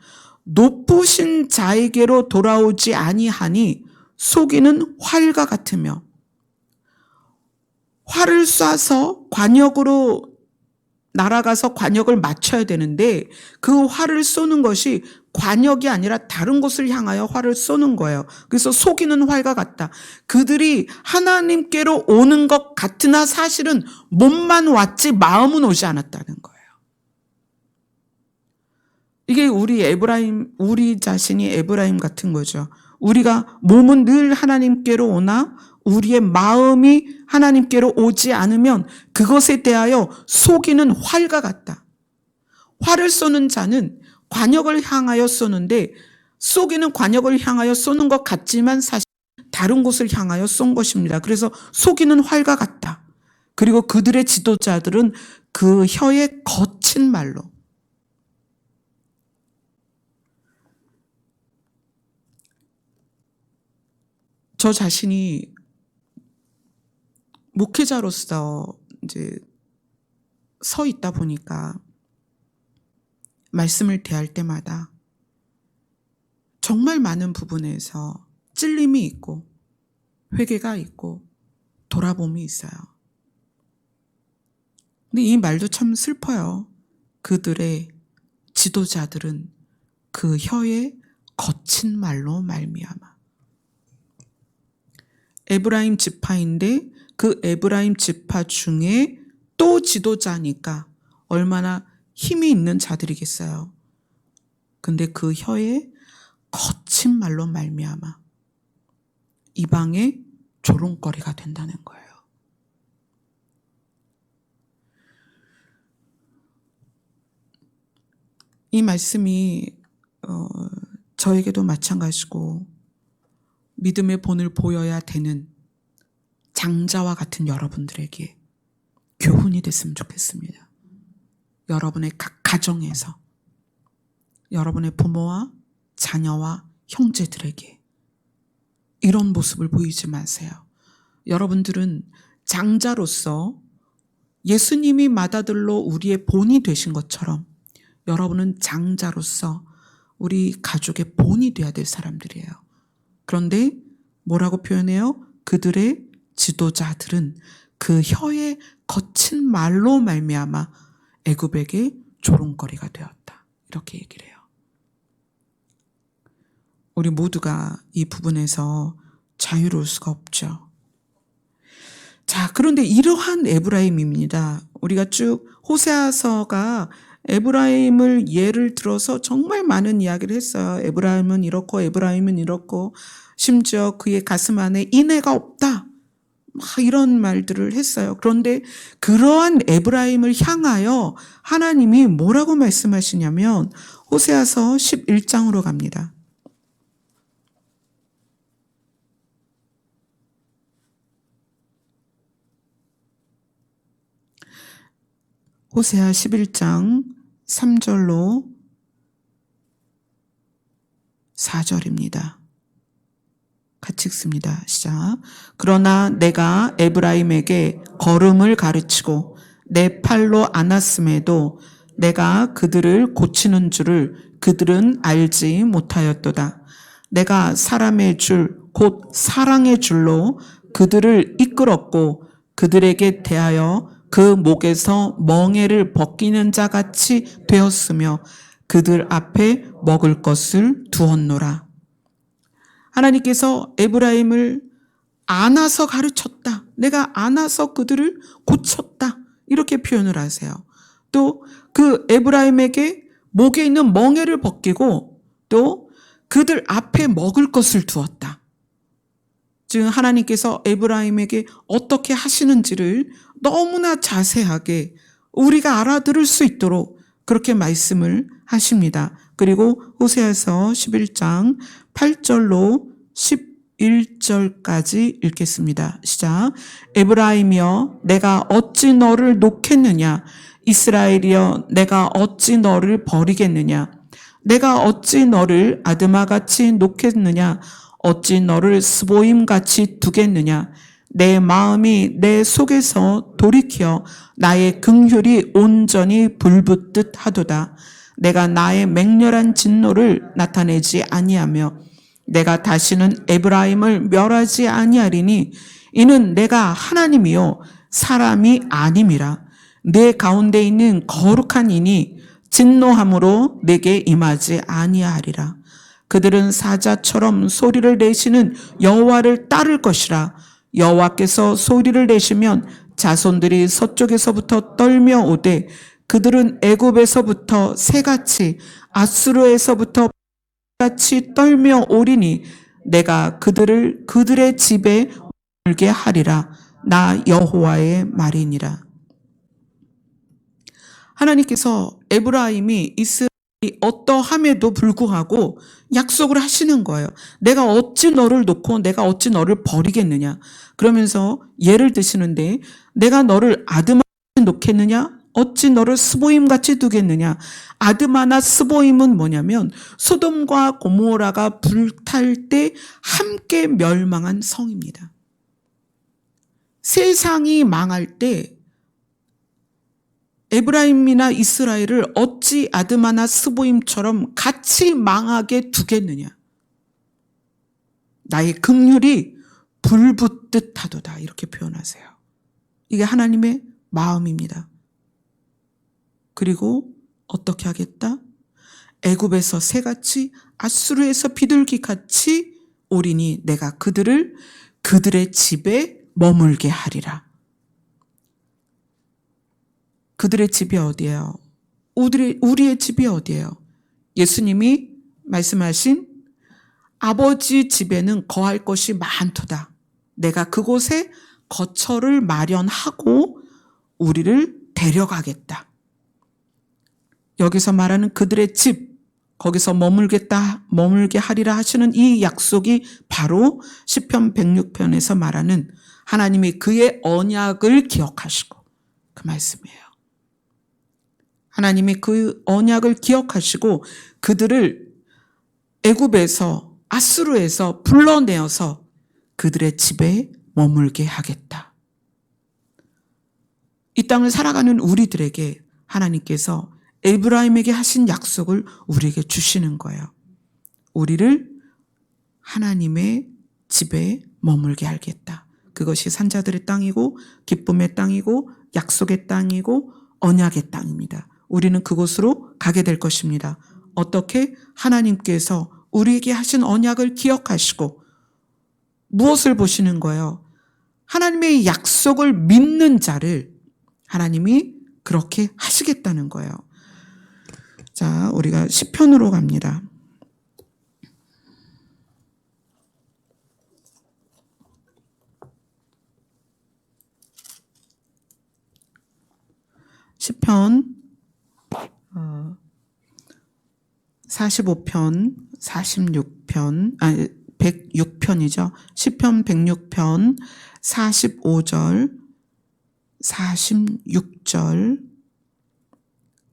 높으신 자에게로 돌아오지 아니하니 속이는 활과 같으며 활을 쏴서 관역으로 날아가서 관역을 맞춰야 되는데 그 활을 쏘는 것이 관역이 아니라 다른 곳을 향하여 활을 쏘는 거예요. 그래서 속이는 활과 같다. 그들이 하나님께로 오는 것 같으나 사실은 몸만 왔지 마음은 오지 않았다는 거예요. 이게 우리 자신이 에브라임 같은 거죠. 우리가 몸은 늘 하나님께로 오나 우리의 마음이 하나님께로 오지 않으면 그것에 대하여 속이는 활과 같다. 활을 쏘는 자는 관역을 향하여 쏘는데 속이는 관역을 향하여 쏘는 것 같지만 사실 다른 곳을 향하여 쏜 것입니다. 그래서 속이는 활과 같다. 그리고 그들의 지도자들은 그 혀의 거친 말로 저 자신이 목회자로서 이제 서 있다 보니까 말씀을 대할 때마다 정말 많은 부분에서 찔림이 있고 회개가 있고 돌아봄이 있어요. 근데 이 말도 참 슬퍼요. 그들의 지도자들은 그 혀의 거친 말로 말미암아. 에브라임 지파인데 그 에브라임 지파 중에 또 지도자니까 얼마나 힘이 있는 자들이겠어요. 근데 그 혀에 거친 말로 말미암아 이방의 조롱거리가 된다는 거예요. 이 말씀이 저에게도 마찬가지고 믿음의 본을 보여야 되는 장자와 같은 여러분들에게 교훈이 됐으면 좋겠습니다. 여러분의 각 가정에서 여러분의 부모와 자녀와 형제들에게 이런 모습을 보이지 마세요. 여러분들은 장자로서 예수님이 맏아들로 우리의 본이 되신 것처럼 여러분은 장자로서 우리 가족의 본이 되어야 될 사람들이에요. 그런데 뭐라고 표현해요? 그들의 지도자들은 그 혀의 거친 말로 말미암아 애굽에게 조롱거리가 되었다. 이렇게 얘기를 해요. 우리 모두가 이 부분에서 자유로울 수가 없죠. 자, 그런데 이러한 에브라임입니다. 우리가 쭉 호세아서가 에브라임을 예를 들어서 정말 많은 이야기를 했어요. 에브라임은 이렇고 에브라임은 이렇고 심지어 그의 가슴 안에 인애가 없다. 막 이런 말들을 했어요. 그런데 그러한 에브라임을 향하여 하나님이 뭐라고 말씀하시냐면 호세아서 11장으로 갑니다. 호세아 11장 3절로 4절입니다. 같이 읽습니다. 시작. 그러나 내가 에브라임에게 걸음을 가르치고 내 팔로 안았음에도 내가 그들을 고치는 줄을 그들은 알지 못하였도다. 내가 사람의 줄, 곧 사랑의 줄로 그들을 이끌었고 그들에게 대하여 그 목에서 멍에를 벗기는 자 같이 되었으며 그들 앞에 먹을 것을 두었노라. 하나님께서 에브라임을 안아서 가르쳤다. 내가 안아서 그들을 고쳤다. 이렇게 표현을 하세요. 또 그 에브라임에게 목에 있는 멍에를 벗기고 또 그들 앞에 먹을 것을 두었다. 즉 하나님께서 에브라임에게 어떻게 하시는지를 너무나 자세하게 우리가 알아들을 수 있도록 그렇게 말씀을 하십니다. 그리고 호세아서 11장 8절로 11절까지 읽겠습니다. 시작. 에브라임이여 내가 어찌 너를 놓겠느냐. 이스라엘이여 내가 어찌 너를 버리겠느냐. 내가 어찌 너를 아드마같이 놓겠느냐. 어찌 너를 스보임같이 두겠느냐. 내 마음이 내 속에서 돌이켜 나의 긍휼이 온전히 불붙듯 하도다. 내가 나의 맹렬한 진노를 나타내지 아니하며 내가 다시는 에브라임을 멸하지 아니하리니 이는 내가 하나님이요 사람이 아님이라. 내 가운데 있는 거룩한 이니 진노함으로 내게 임하지 아니하리라. 그들은 사자처럼 소리를 내시는 여호와를 따를 것이라. 여호와께서 소리를 내시면 자손들이 서쪽에서부터 떨며 오되 그들은 애굽에서부터 새같이 아수르에서부터 같이 떨며 오리니 내가 그들을 그들의 집에 머물게 하리라. 나 여호와의 말이니라. 하나님께서 에브라임이 이스라엘이 어떠함에도 불구하고 약속을 하시는 거예요. 내가 어찌 너를 놓고 내가 어찌 너를 버리겠느냐. 그러면서 예를 드시는데 내가 너를 아드마같이 놓겠느냐. 어찌 너를 스보임같이 두겠느냐. 아드마나 스보임은 뭐냐면 소돔과 고모라가 불탈 때 함께 멸망한 성입니다. 세상이 망할 때 에브라임이나 이스라엘을 어찌 아드마나 스보임처럼 같이 망하게 두겠느냐. 나의 긍휼이 불붙듯 하도다. 이렇게 표현하세요. 이게 하나님의 마음입니다. 그리고 어떻게 하겠다? 애굽에서 새같이 아수르에서 비둘기같이 오리니 내가 그들을 그들의 집에 머물게 하리라. 그들의 집이 어디예요? 우리의 집이 어디예요? 예수님이 말씀하신 아버지 집에는 거할 것이 많도다. 내가 그곳에 거처를 마련하고 우리를 데려가겠다. 여기서 말하는 그들의 집, 거기서 머물게 하리라 하시는 이 약속이 바로 시편 106편에서 말하는 하나님이 그의 언약을 기억하시고 그 말씀이에요. 하나님이 그 언약을 기억하시고 그들을 애굽에서 아수르에서 불러내어서 그들의 집에 머물게 하겠다. 이 땅을 살아가는 우리들에게 하나님께서 에브라임에게 하신 약속을 우리에게 주시는 거예요. 우리를 하나님의 집에 머물게 하겠다. 그것이 산자들의 땅이고 기쁨의 땅이고 약속의 땅이고 언약의 땅입니다. 우리는 그곳으로 가게 될 것입니다. 어떻게? 하나님께서 우리에게 하신 언약을 기억하시고 무엇을 보시는 거예요? 하나님의 약속을 믿는 자를 하나님이 그렇게 하시겠다는 거예요. 자, 우리가 시편으로 갑니다. 시편 45편, 46편, 106편이죠. 시편 106편 45절, 46절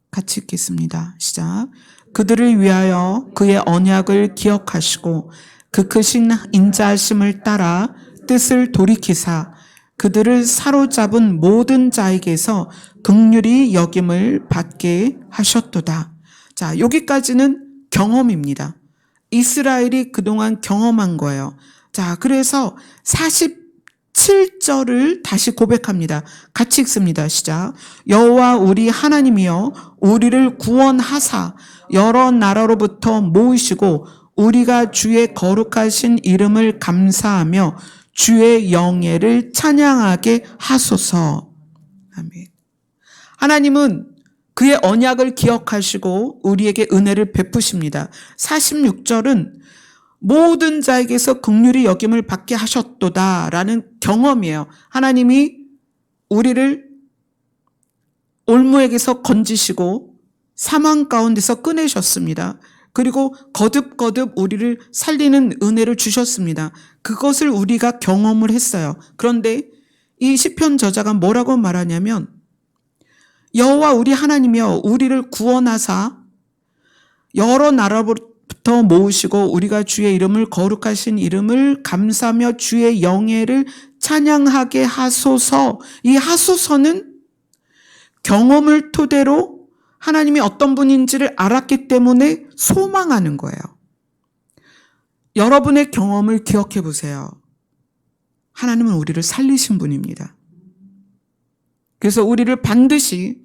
같이 읽겠습니다. 시작. 그들을 위하여 그의 언약을 기억하시고 그 크신 인자하심을 따라 뜻을 돌이키사 그들을 사로잡은 모든 자에게서 긍휼히 여김을 받게 하셨도다. 자, 여기까지는 경험입니다. 이스라엘이 그동안 경험한 거예요. 자, 그래서 47절을 다시 고백합니다. 같이 읽습니다. 시작. 여호와 우리 하나님이여 우리를 구원하사 여러 나라로부터 모으시고 우리가 주의 거룩하신 이름을 감사하며 주의 영예를 찬양하게 하소서. 아멘. 하나님은 그의 언약을 기억하시고 우리에게 은혜를 베푸십니다. 46절은 모든 자에게서 긍휼히 여김을 받게 하셨도다라는 경험이에요. 하나님이 우리를 올무에게서 건지시고 사망 가운데서 꺼내셨습니다. 그리고 거듭거듭 우리를 살리는 은혜를 주셨습니다. 그것을 우리가 경험을 했어요. 그런데 이 시편 저자가 뭐라고 말하냐면 여호와 우리 하나님이여 우리를 구원하사 여러 나라부터 모으시고 우리가 주의 이름을 거룩하신 이름을 감사하며 주의 영예를 찬양하게 하소서. 이 하소서는 경험을 토대로 하나님이 어떤 분인지를 알았기 때문에 소망하는 거예요. 여러분의 경험을 기억해 보세요. 하나님은 우리를 살리신 분입니다. 그래서 우리를 반드시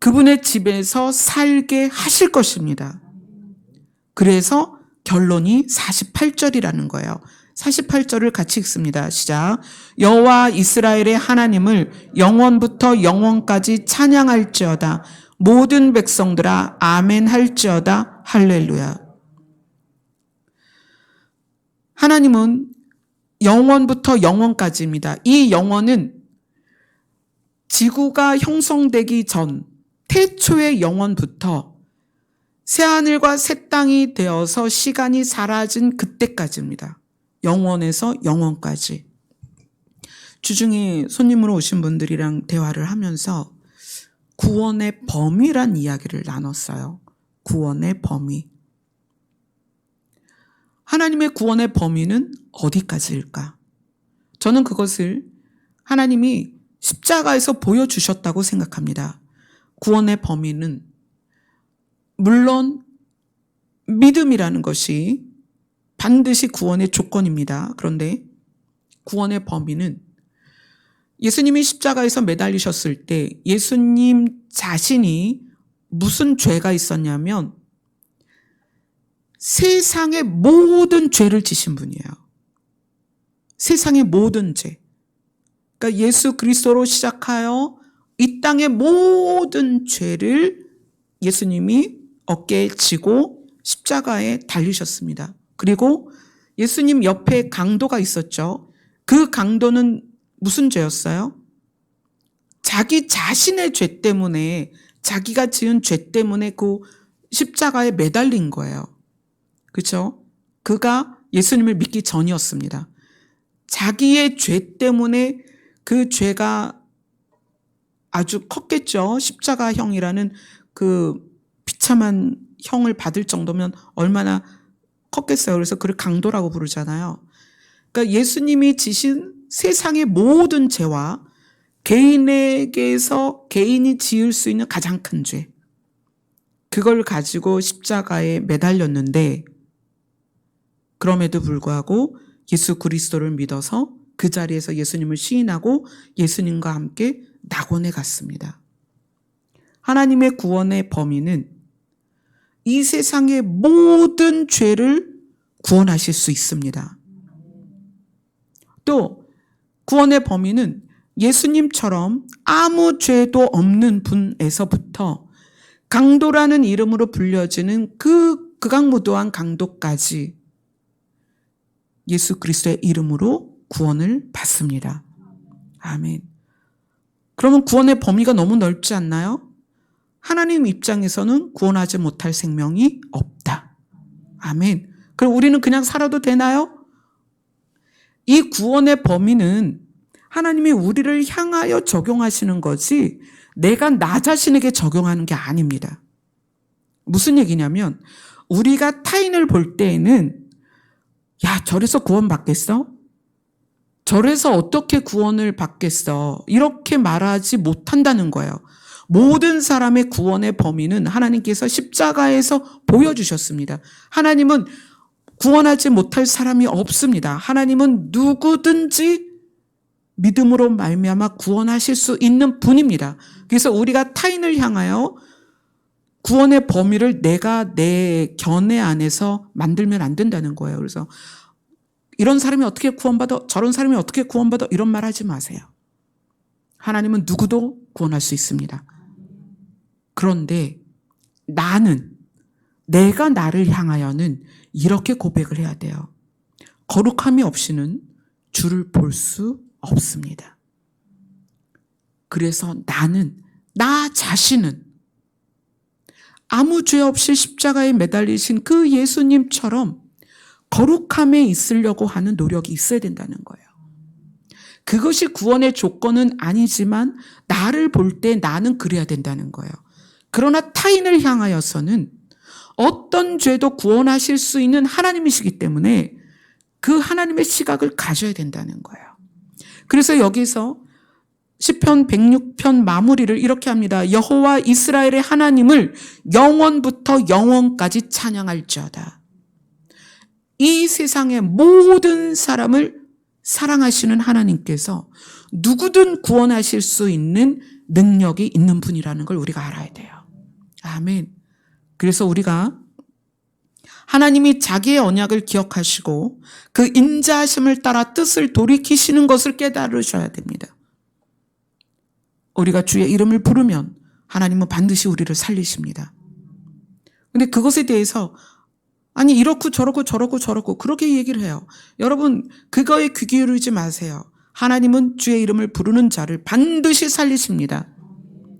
그분의 집에서 살게 하실 것입니다. 그래서 결론이 48절이라는 거예요. 48절을 같이 읽습니다. 시작. 여호와 이스라엘의 하나님을 영원부터 영원까지 찬양할지어다. 모든 백성들아 아멘 할지어다. 할렐루야. 하나님은 영원부터 영원까지입니다. 이 영원은 지구가 형성되기 전 태초의 영원부터 새하늘과 새 땅이 되어서 시간이 사라진 그때까지입니다. 영원에서 영원까지. 주중에 손님으로 오신 분들이랑 대화를 하면서 구원의 범위란 이야기를 나눴어요. 구원의 범위. 하나님의 구원의 범위는 어디까지일까? 저는 그것을 하나님이 십자가에서 보여주셨다고 생각합니다. 구원의 범위는 물론 믿음이라는 것이 반드시 구원의 조건입니다. 그런데 구원의 범위는 예수님이 십자가에서 매달리셨을 때 예수님 자신이 무슨 죄가 있었냐면 세상의 모든 죄를 지신 분이에요. 세상의 모든 죄. 그러니까 예수 그리스도로 시작하여 이 땅의 모든 죄를 예수님이 어깨에 지고 십자가에 달리셨습니다. 그리고 예수님 옆에 강도가 있었죠. 그 강도는 무슨 죄였어요? 자기 자신의 죄 때문에, 자기가 지은 죄 때문에 그 십자가에 매달린 거예요. 그렇죠? 그가 예수님을 믿기 전이었습니다. 자기의 죄 때문에 그 죄가 아주 컸겠죠. 십자가형이라는 그 비참한 형을 받을 정도면 얼마나 컸겠어요. 그래서 그를 강도라고 부르잖아요. 그러니까 예수님이 지신 세상의 모든 죄와 개인에게서 개인이 지을 수 있는 가장 큰 죄, 그걸 가지고 십자가에 매달렸는데 그럼에도 불구하고 예수 그리스도를 믿어서 그 자리에서 예수님을 시인하고 예수님과 함께 낙원에 갔습니다. 하나님의 구원의 범위는 이 세상의 모든 죄를 구원하실 수 있습니다. 또 구원의 범위는 예수님처럼 아무 죄도 없는 분에서부터 강도라는 이름으로 불려지는 그 극악무도한 강도까지 예수 그리스도의 이름으로 구원을 받습니다. 아멘. 그러면 구원의 범위가 너무 넓지 않나요? 하나님 입장에서는 구원하지 못할 생명이 없다. 아멘. 그럼 우리는 그냥 살아도 되나요? 이 구원의 범위는 하나님이 우리를 향하여 적용하시는 거지 내가 나 자신에게 적용하는 게 아닙니다. 무슨 얘기냐면 우리가 타인을 볼 때에는 야, 저래서 구원 받겠어? 저래서 어떻게 구원을 받겠어? 이렇게 말하지 못한다는 거예요. 모든 사람의 구원의 범위는 하나님께서 십자가에서 보여주셨습니다. 하나님은 구원하지 못할 사람이 없습니다. 하나님은 누구든지 믿음으로 말미암아 구원하실 수 있는 분입니다. 그래서 우리가 타인을 향하여 구원의 범위를 내가 내 견해 안에서 만들면 안 된다는 거예요. 그래서 이런 사람이 어떻게 구원받아, 저런 사람이 어떻게 구원받아, 이런 말 하지 마세요. 하나님은 누구도 구원할 수 있습니다. 그런데 내가 나를 향하여는 이렇게 고백을 해야 돼요. 거룩함이 없이는 주를 볼 수 없습니다. 그래서 나 자신은 아무 죄 없이 십자가에 매달리신 그 예수님처럼 거룩함에 있으려고 하는 노력이 있어야 된다는 거예요. 그것이 구원의 조건은 아니지만 나를 볼 때 나는 그래야 된다는 거예요. 그러나 타인을 향하여서는 어떤 죄도 구원하실 수 있는 하나님이시기 때문에 그 하나님의 시각을 가져야 된다는 거예요. 그래서 여기서 시편 106편 마무리를 이렇게 합니다. 여호와 이스라엘의 하나님을 영원부터 영원까지 찬양할지어다. 이 세상의 모든 사람을 사랑하시는 하나님께서 누구든 구원하실 수 있는 능력이 있는 분이라는 걸 우리가 알아야 돼요. 아멘. 그래서 우리가 하나님이 자기의 언약을 기억하시고 그 인자하심을 따라 뜻을 돌이키시는 것을 깨달으셔야 됩니다. 우리가 주의 이름을 부르면 하나님은 반드시 우리를 살리십니다. 근데 그것에 대해서 아니 이렇고 저렇고 그렇게 얘기를 해요. 여러분 그거에 귀 기울이지 마세요. 하나님은 주의 이름을 부르는 자를 반드시 살리십니다.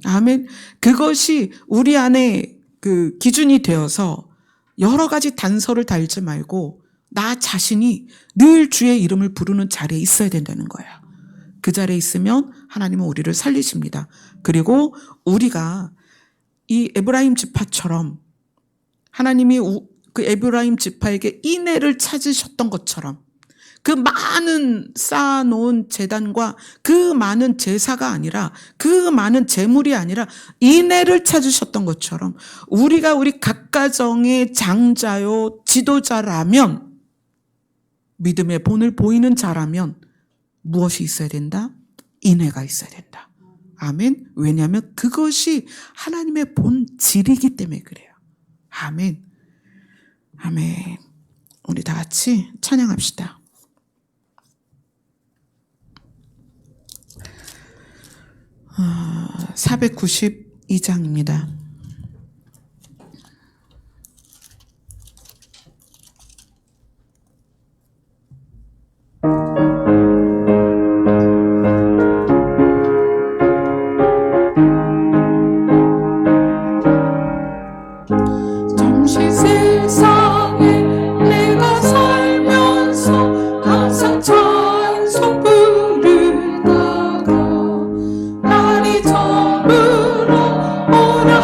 아멘. 그것이 우리 안에 그 기준이 되어서 여러 가지 단서를 달지 말고 나 자신이 늘 주의 이름을 부르는 자리에 있어야 된다는 거예요. 그 자리에 있으면 하나님은 우리를 살리십니다. 그리고 우리가 이 에브라임 지파처럼 하나님이 그 에브라임 지파에게 인애를 찾으셨던 것처럼 그 많은 쌓아놓은 제단과 그 많은 제사가 아니라 그 많은 제물이 아니라 인애를 찾으셨던 것처럼 우리가 우리 각 가정의 장자요 지도자라면 믿음의 본을 보이는 자라면 무엇이 있어야 된다? 인애가 있어야 된다. 아멘. 왜냐하면 그것이 하나님의 본질이기 때문에 그래요. 아멘. 아멘. 우리 다 같이 찬양합시다. 아, 492장입니다. 잠시 세상에 내가 살면서 항상 찬송 부르다가 날이 저물어 오라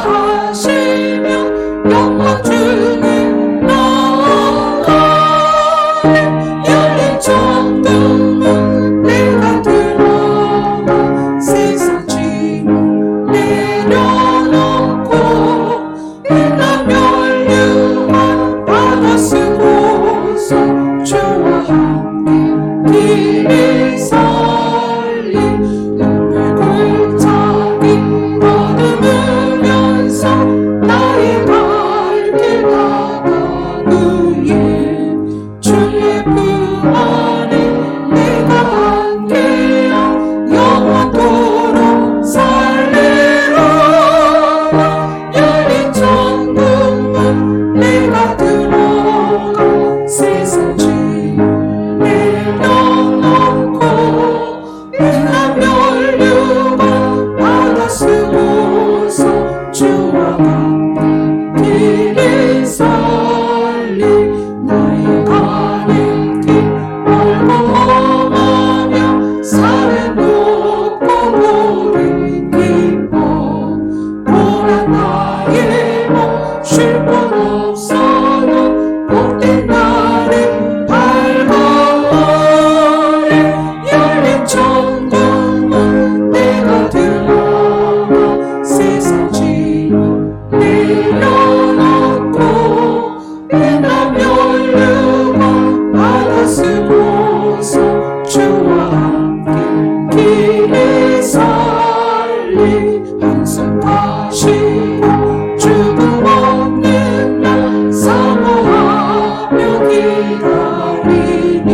한숨 타시고 죽음 없는 날 사모하며 기다리니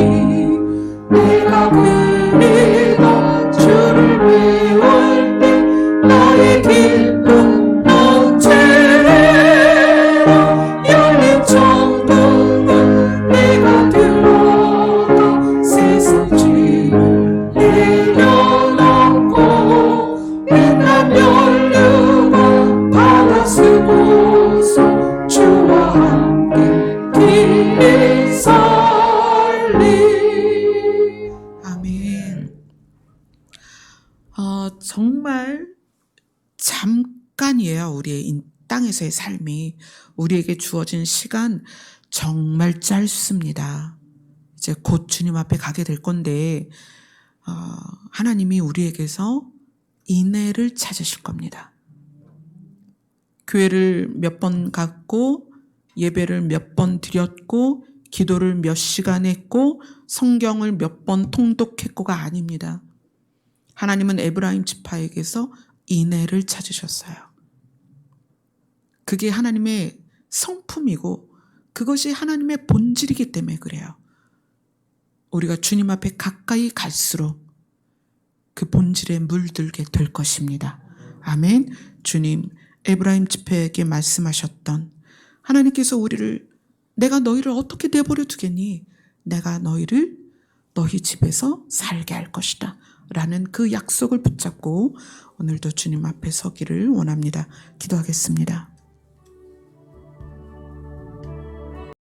내가 그리고 주를 배울 때 나의 기쁨 넘치리라. 열린 천국은 내가 들어가 새새짐을 내려놓고 빛난 연료가 바다 쓰고서 주와 함께 길이 살리. 아멘. 정말 잠깐이에요. 우리의 이 땅에서의 삶이. 우리에게 주어진 시간 정말 짧습니다. 이제 곧 주님 앞에 가게 될 건데 하나님이 우리에게서 인애를 찾으실 겁니다. 교회를 몇 번 갔고 예배를 몇 번 드렸고 기도를 몇 시간 했고 성경을 몇 번 통독했고가 아닙니다. 하나님은 에브라임 지파에게서 인애를 찾으셨어요. 그게 하나님의 성품이고 그것이 하나님의 본질이기 때문에 그래요. 우리가 주님 앞에 가까이 갈수록 그 본질에 물들게 될 것입니다. 아멘. 주님 에브라임 지파에게 말씀하셨던 하나님께서 우리를 내가 너희를 어떻게 내버려 두겠니? 내가 너희를 너희 집에서 살게 할 것이다 라는 그 약속을 붙잡고 오늘도 주님 앞에 서기를 원합니다. 기도하겠습니다.